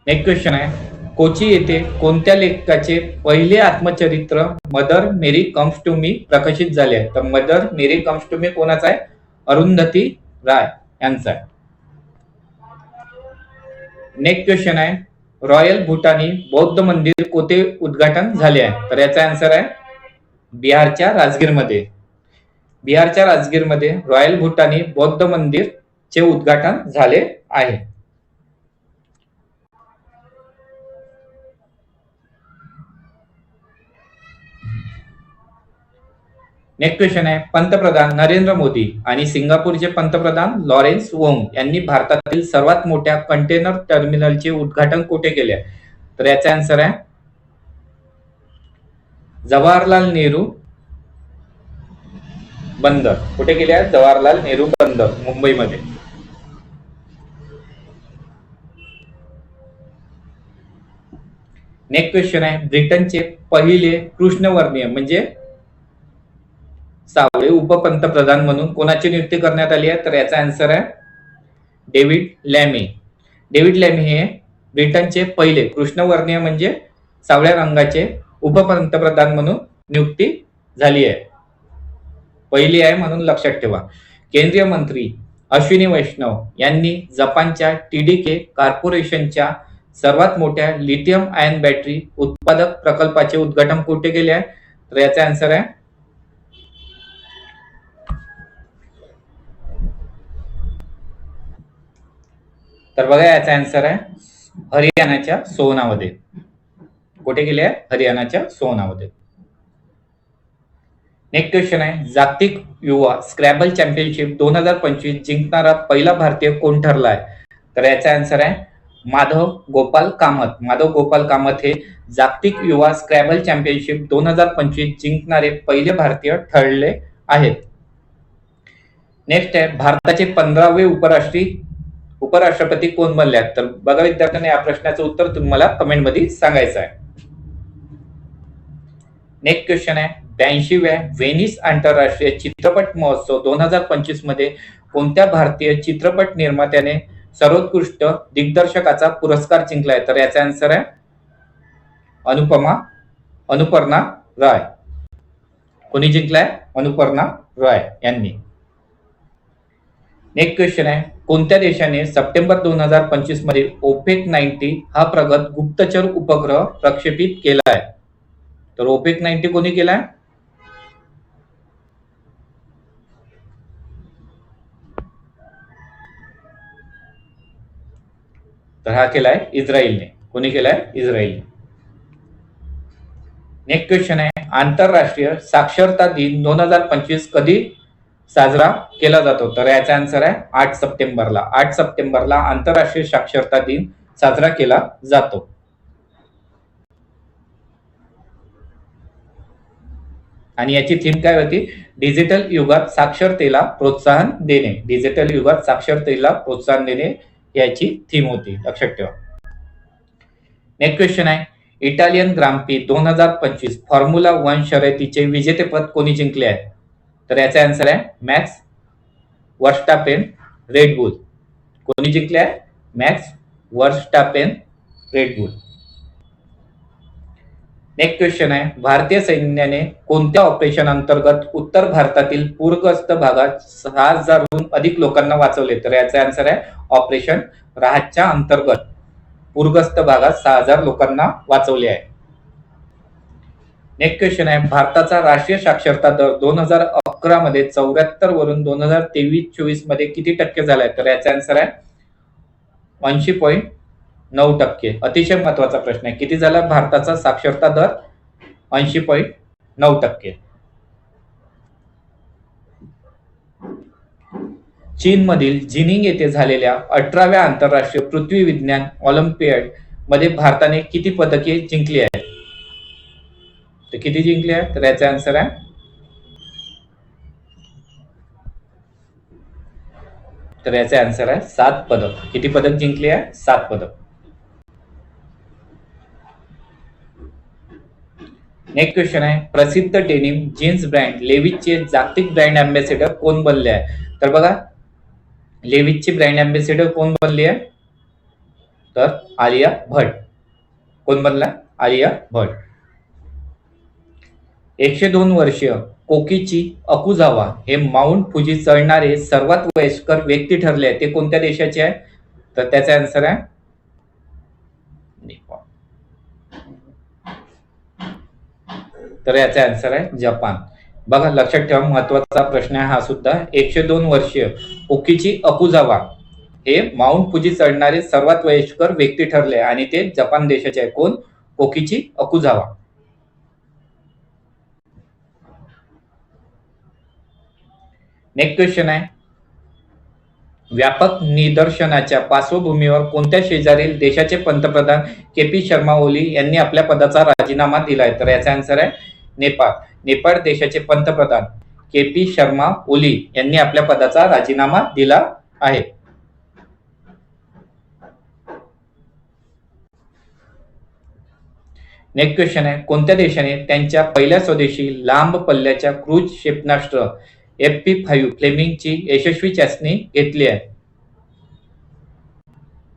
नेक्स्ट क्वेश्चन आहे, कोची येथे कोणत्या लेखकाचे पहिले आत्मचरित्र Mother Mary comes to me प्रकाशित झाले आहे? तर Mother Mary comes to me कोणाचा आहे? अरुंधती राय यांचा आहे. नेक्स्ट क्वेश्चन आहे, रॉयल भूटानी बौद्ध मंदिर कोठे उद्घाटन झाले आहे? तर याचा आन्सर आहे बिहारच्या राजगीरमध्ये. बिहारच्या राजगीरमध्ये रॉयल भूटानी बौद्ध मंदिर चे उद्घाटन झाले आहे. नेक्स्ट क्वेश्चन आहे, पंतप्रधान नरेंद्र मोदी आणि सिंगापूरचे पंतप्रधान लॉरेन्स वोंग यांनी भारतातील सर्वात मोठ्या कंटेनर टर्मिनलचे उद्घाटन कुठे केले? तर याचा आन्सर आहे जवाहरलाल नेहरू बंदर कुठे केले आहे? जवाहरलाल नेहरू बंदर मुंबईमध्ये. नेक्स्ट क्वेश्चन आहे, ब्रिटनचे पहिले कृष्णवर्णीय म्हणजे सावळे उपपंतप्रधान म्हणून कोणाची नियुक्ती करण्यात आली आहे? तर याचा आन्सर आहे डेव्हिड लॅमी. डेव्हिड लॅमी हे ब्रिटनचे पहिले कृष्णवर्णीय म्हणजे सावळ्या रंगाचे उपपंतप्रधान म्हणून नियुक्ती झाली आहे. पहिली आहे म्हणून लक्षात ठेवा. केंद्रीय मंत्री अश्विनी वैष्णव यांनी जपानच्या टीडीके कॉर्पोरेशनच्या सर्वात मोठ्या लिथियम आयन बॅटरी उत्पादक प्रकल्पाचे उद्घाटन कुठे केले आहे? तर याचा आन्सर आहे तर बघा याचा आन्सर आहे हरियाणाच्या सोनामध्ये. कुठे गेले आहे? हरियाणाच्या सोनामध्ये. नेक्स्ट क्वेश्चन आहे, जागतिक युवा स्क्रॅबल चॅम्पियनशिप 2025 जिंकणारा पहिला भारतीय कोण ठरला आहे? तर याचा आन्सर आहे माधव गोपाल कामत. माधव गोपाल कामत हे जागतिक युवा स्क्रॅबल चॅम्पियनशिप 2025 जिंकणारे पहिले भारतीय ठरले आहेत. नेक्स्ट आहे, भारताचे 15वे उपराष्ट्रपती कोण बनले आहेत? तर बघा विद्यार्थ्यांनी, या प्रश्नाचं उत्तर तुम्हाला कमेंट मध्ये सांगायचं आहे. नेक्स्ट क्वेश्चन आहे, 82व्या व्हेनिस आंतरराष्ट्रीय चित्रपट महोत्सव 2025 मध्ये कोणत्या भारतीय चित्रपट निर्मात्याने सर्वोत्कृष्ट दिग्दर्शकाचा पुरस्कार जिंकलाय? तर याचा आन्सर आहे अनुपर्णा रॉय. कोणी जिंकलाय? अनुपर्णा रॉय यांनी. नेक्स्ट क्वेश्चन आहे, कोणत्या देशाने सप्टेंबर 2025 मध्ये ओपेक 90 हा प्रगत गुप्तचर उपग्रह प्रक्षेपित केला आहे? तर ओपेक 90 कोणी केलाय? तर हा केलाय इस्रायलने. कोणी केलाय? इस्रायलने. नेक्स्ट क्वेश्चन आहे, आंतरराष्ट्रीय साक्षरता दिन 2025 कधी साजरा केला जातो? तर याचा आन्सर आहे 8 सप्टेंबरला. 8 सप्टेंबरला आंतरराष्ट्रीय साक्षरता दिन साजरा केला जातो. आणि याची थीम काय होती? डिजिटल युगात साक्षरतेला प्रोत्साहन देणे. डिजिटल युगात साक्षरतेला प्रोत्साहन देणे याची थीम होती, लक्षात ठेवा. नेक्स्ट क्वेश्चन आहे, इटालियन ग्रांप्री 2025 फॉर्म्युला 1 शर्यतीचे विजेतेपद कोणी जिंकले आहे? तर याचा आन्सर आहे मॅक्स वर्स्टापेन रेड बुल. कोणी जिंकले आहे? Max Verstappen red boule. Next question आहे, भारतीय सैन्याने कोणत्या ऑपरेशन अंतर्गत उत्तर भारतातील पूरग्रस्त भागात 6,000हून अधिक लोकांना वाचवले? तर याचा आन्सर आहे ऑपरेशन राहतच्या अंतर्गत पूरग्रस्त भागात 6,000 लोकांना वाचवले आहे. नेक्स्ट क्वेश्चन आहे, भारताचा राष्ट्रीय साक्षरता दर 2011 मध्ये 74 वरून 2023-24 मध्ये किती टक्के झालाय? तर याचा आन्सर आहे 80.9%. अतिशय महत्वाचा प्रश्न आहे. किती झाला भारताचा साक्षरता दर? 80.9%. चीनमधील जिनिंग येथे झालेल्या 18व्या आंतरराष्ट्रीय पृथ्वी विज्ञान ऑलिम्पियाड मध्ये भारताने किती पदके जिंकली आहेत? तर किती जिंकली आहे? तर याचा आन्सर आहे तर याचे आन्सर आहे 7 पदक. किती पदक जिंकली आहे? 7 पदक. नेक्स्ट क्वेश्चन आहे, प्रसिद्ध डेनिम जीन्स ब्रँड लेविसचे जागतिक ब्रँड अँबॅसेडर कोण बनले आहे? तर बघा, लेविसची ब्रँड अँबॅसेडर कोण बनली आहे? तर आलिया भट्ट. कोण बनला? आलिया भट्ट. 102 वर्षीय कोकीची अकुजावा हे माउंट फुजी चढणारे सर्वात वयस्कर व्यक्ती ठरले आहे. ते कोणत्या देशाचे आहे? तर त्याचा आन्सर आहे नेपाळ. तर याचा आन्सर आहे जपान. बघा, लक्षात ठेवा, महत्वाचा प्रश्न आहे हा सुद्धा. 102 वर्षीय कोकीची अकुजावा हे माउंट फुजी चढणारे सर्वात वयस्कर व्यक्ती ठरले आणि ते जपान देशाचे आहे. कोण? कोकीची अकुजावा. नेक्स्ट क्वेश्चन आहे, व्यापक निदर्शनाच्या पार्श्वभूमीवर कोणत्या शेजारील देशाचे पंतप्रधान के पी शर्मा ओली यांनी आपल्या पदाचा राजीनामा दिलाय? तर याचा आन्सर आहे नेपाळ. नेपाळ देशाचे पंतप्रधान के.पी. शर्मा ओली यांनी आपल्या पदाचा राजीनामा दिला आहे. नेक्स्ट क्वेश्चन आहे, कोणत्या देशाने त्यांच्या पहिल्या स्वदेशी लांब पल्ल्याच्या क्रूझ क्षेपणास्त्र FP5 फ्लेमिंगची यशस्वी चाचणी घेतली आहे?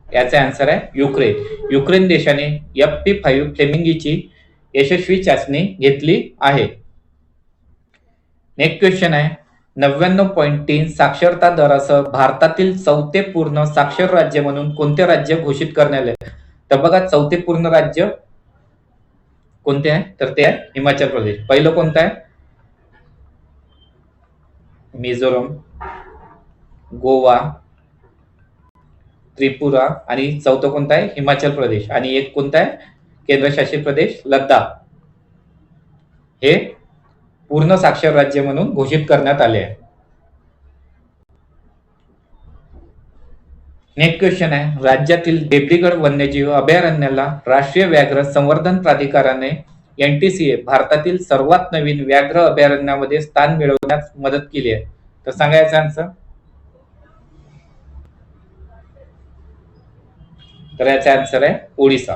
याचा आन्सर आहे युक्रेन. युक्रेन देशाने FP5 फ्लेमिंगची यशस्वी चाचणी घेतली आहे. नेक्स्ट क्वेश्चन आहे, 99.3 साक्षरता दरासह भारतातील चौथे पूर्ण साक्षर राज्य म्हणून कोणते राज्य घोषित करण्यात आले? तर बघा, चौथे पूर्ण राज्य कोणते आहे? तर ते आहे हिमाचल प्रदेश. पहिलं कोणतं आहे? मिझोरम, गोवा, त्रिपुरा आणि चौथं कोणतं आहे? हिमाचल प्रदेश. आणि एक कोणता आहे? केंद्रशासित प्रदेश लडाख. हे पूर्ण साक्षर राज्य म्हणून घोषित करण्यात आले आहे. नेक्स्ट क्वेश्चन आहे, राज्यातील देब्रीगड वन्यजीव अभयारण्याला राष्ट्रीय व्याघ्र संवर्धन प्राधिकरणाने NTCA भारतातील सर्वात नवीन व्याघ्र अभयारण्यामध्ये स्थान मिळवण्यास मदत केली आहे. तर सांगा याचा आन्सर. तर याचा आन्सर आहे ओडिसा.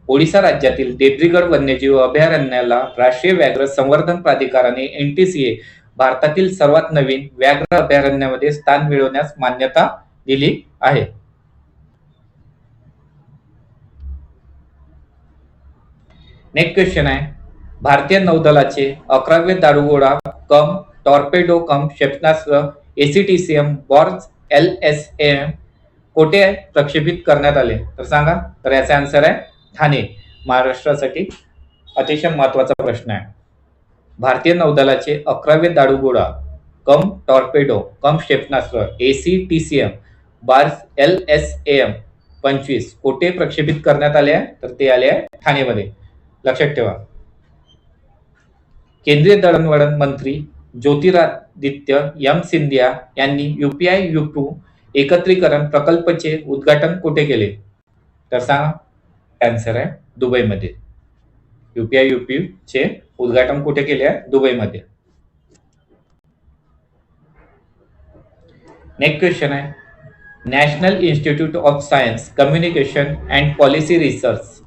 ओडिसा राज्यातील देब्रीगड वन्यजीव अभयारण्याला राष्ट्रीय व्याघ्र संवर्धन प्राधिकरणाने NTCA भारतातील सर्वात नवीन व्याघ्र अभयारण्यामध्ये स्थान मिळवण्यास मान्यता दिली आहे. नेक्स्ट क्वेश्चन आहे, भारतीय नौदलाचे 11वे दारुगोळा कम टॉर्पेडो कम क्षेपणास्त्र ACTCM बॉर्ज LSAM कोठे प्रक्षेपित करण्यात आले? तर सांगा. तर याचा आन्सर आहे ठाणे. महाराष्ट्रासाठी अतिशय महत्वाचा प्रश्न आहे. भारतीय नौदलाचे 11वे दारुगोळा कम टॉर्पेडो कम क्षेपणास्त्र ACTCM बार्ज LSAM 25 कोठे प्रक्षेपित करण्यात आले आहे? तर ते आले आहे ठाणेमध्ये. लक्षात ठेवा. केंद्रीय दळणवळण मंत्री ज्योतिरादित्य सिंधिया यांनी UPI UP एकत्रीकरण प्रकल्पचे उद्घाटन कुठे केले? तर सांगा. आन्सर आहे दुबईमध्ये. UPI UP चे उद्घाटन कुठे केले आहे? दुबईमध्ये. नेक्स्ट क्वेश्चन आहे, national institute of science communication and policy research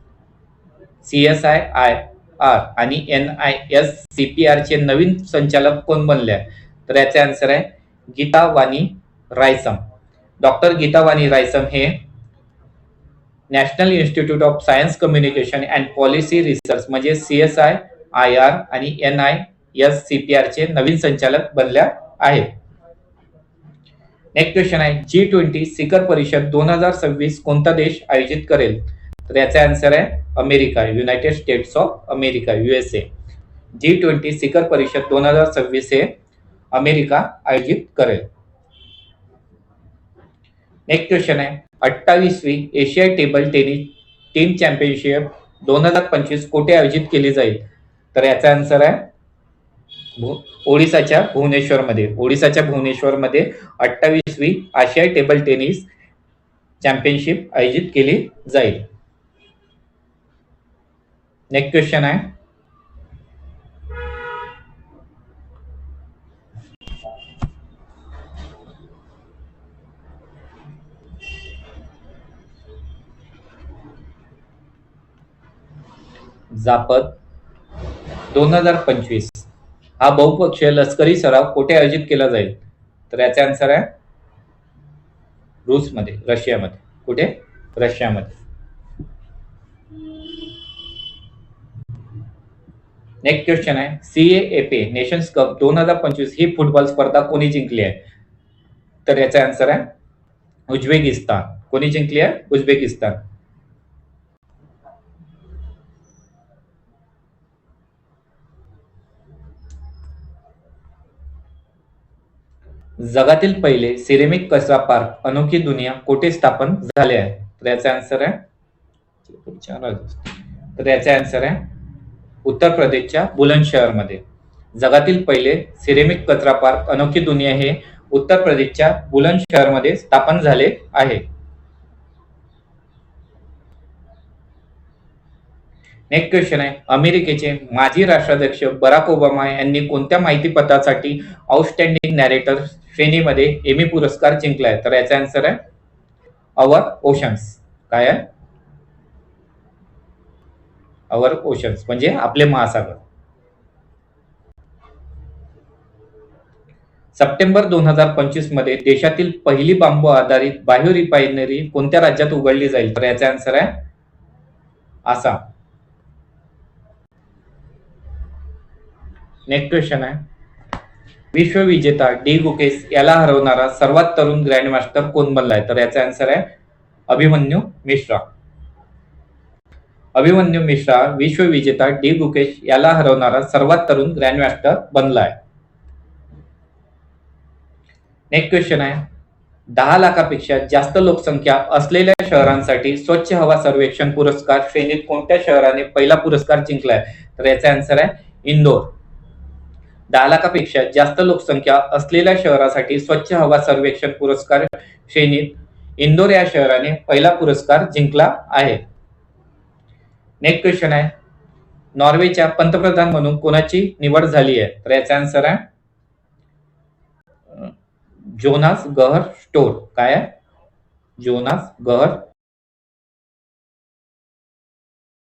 CSIR आणि NISCPR चे नवीन संचालक कोण बनले? तर याचे आन्सर आहे गीता वाणी रायसम. डॉक्टर गीता वाणी रायसम हे national institute of science communication and policy research म्हणजे CSIR आणि NISCPR चे नवीन संचालक बनल्या आहेत. नेक्स्ट क्वेश्चन आहे, G20 शिखर परिषद 2026 कोणता देश आयोजित करेल? तर याचा आन्सर आहे America, United states of America USA. G20 शिखर परिषद 2026 हे अमेरिका आयोजित करेल. नेक्स्ट क्वेश्चन आहे, 28वी एशियाई टेबल टेनिस टीम चॅम्पियनशिप 2025 कोठे आयोजित केली जाईल? तर याचा आन्सर आहे ओडिसाच्या भुवनेश्वरमध्ये. ओडिसाच्या भुवनेश्वरमध्ये 28वी आशियाई टेबल टेनिस चॅम्पियनशिप आयोजित केली जाईल. नेक्स्ट क्वेश्चन आहे, जापद 2025 हा बहुपक्षीय लष्करी सराव कोठे आयोजित केला जाईल? तर याचा आन्सर आहे रूसमध्ये, रशियामध्ये. कुठे? रशियामध्ये. नेक्स्ट क्वेश्चन आहे, CAFA नेशन्स कप 2025 ही फुटबॉल स्पर्धा कोणी जिंकली आहे? तर याचा आन्सर आहे उझबेकिस्तान. कोणी जिंकली आहे? उझबेकिस्तान. जगातील पहिले सिरेमिक कचरा पार्क अनोखी दुनिया कोठे स्थापन झाले आहे? तर याचा आन्सर आहे उत्तर प्रदेशच्या बुलंदशहरमध्ये. जगातील पहिले सिरेमिक कचरा पार्क अनोखी दुनिया हे उत्तर प्रदेशच्या बुलंदशहरमध्ये स्थापन झाले आहे. नेक्स्ट क्वेश्चन आहे, अमेरिकेचे माजी राष्ट्राध्यक्ष बराक ओबामा यांनी कोणत्या माहितीपटासाठी आउटस्टँडिंग नॅरेटर श्रेणीमध्ये एमी पुरस्कार जिंकलाय? तर याचा आन्सर आहे अवर ओशन्स. काय आहे? अवर ओशन्स म्हणजे आपले महासागर. सप्टेंबर 2025 मध्ये देशातील पहिली बांबू आधारित बायो रिफायनरी कोणत्या राज्यात उघडली जाईल? तर याचा आन्सर आहे आसाम. नेक्स्ट क्वेश्चन आहे, विश्वविजेता डी गुकेश याला हरवणारा सर्वात तरुण ग्रँडमास्टर कोण बनलाय? तर याचा आन्सर आहे अभिमन्यू मिश्रा. अभिमन्यू मिश्रा विश्वविजेता डी गुकेश याला हरवणारा सर्वात तरुण ग्रँडमास्टर बनलाय. नेक्स्ट क्वेश्चन आहे, 10 लाखापेक्षा जास्त लोकसंख्या असलेल्या शहरांसाठी स्वच्छ हवा सर्वेक्षण पुरस्कार श्रेणीत कोणत्या शहराने पहिला पुरस्कार जिंकलाय? तर याचा आन्सर आहे इंदोर. 10 लाखापेक्षा जास्त लोकसंख्या असलेल्या शहरासाठी स्वच्छ हवा सर्वेक्षण पुरस्कार श्रेणीत इंदोर या शहराने पहिला पुरस्कार जिंकला आहे. नेक्स्ट क्वेश्चन आहे, नॉर्वेच्या पंतप्रधान म्हणून कोणाची निवड झाली आहे? तर याचा आन्सर आहे जोनास गहर स्टोर. काय आहे? जोनास गहर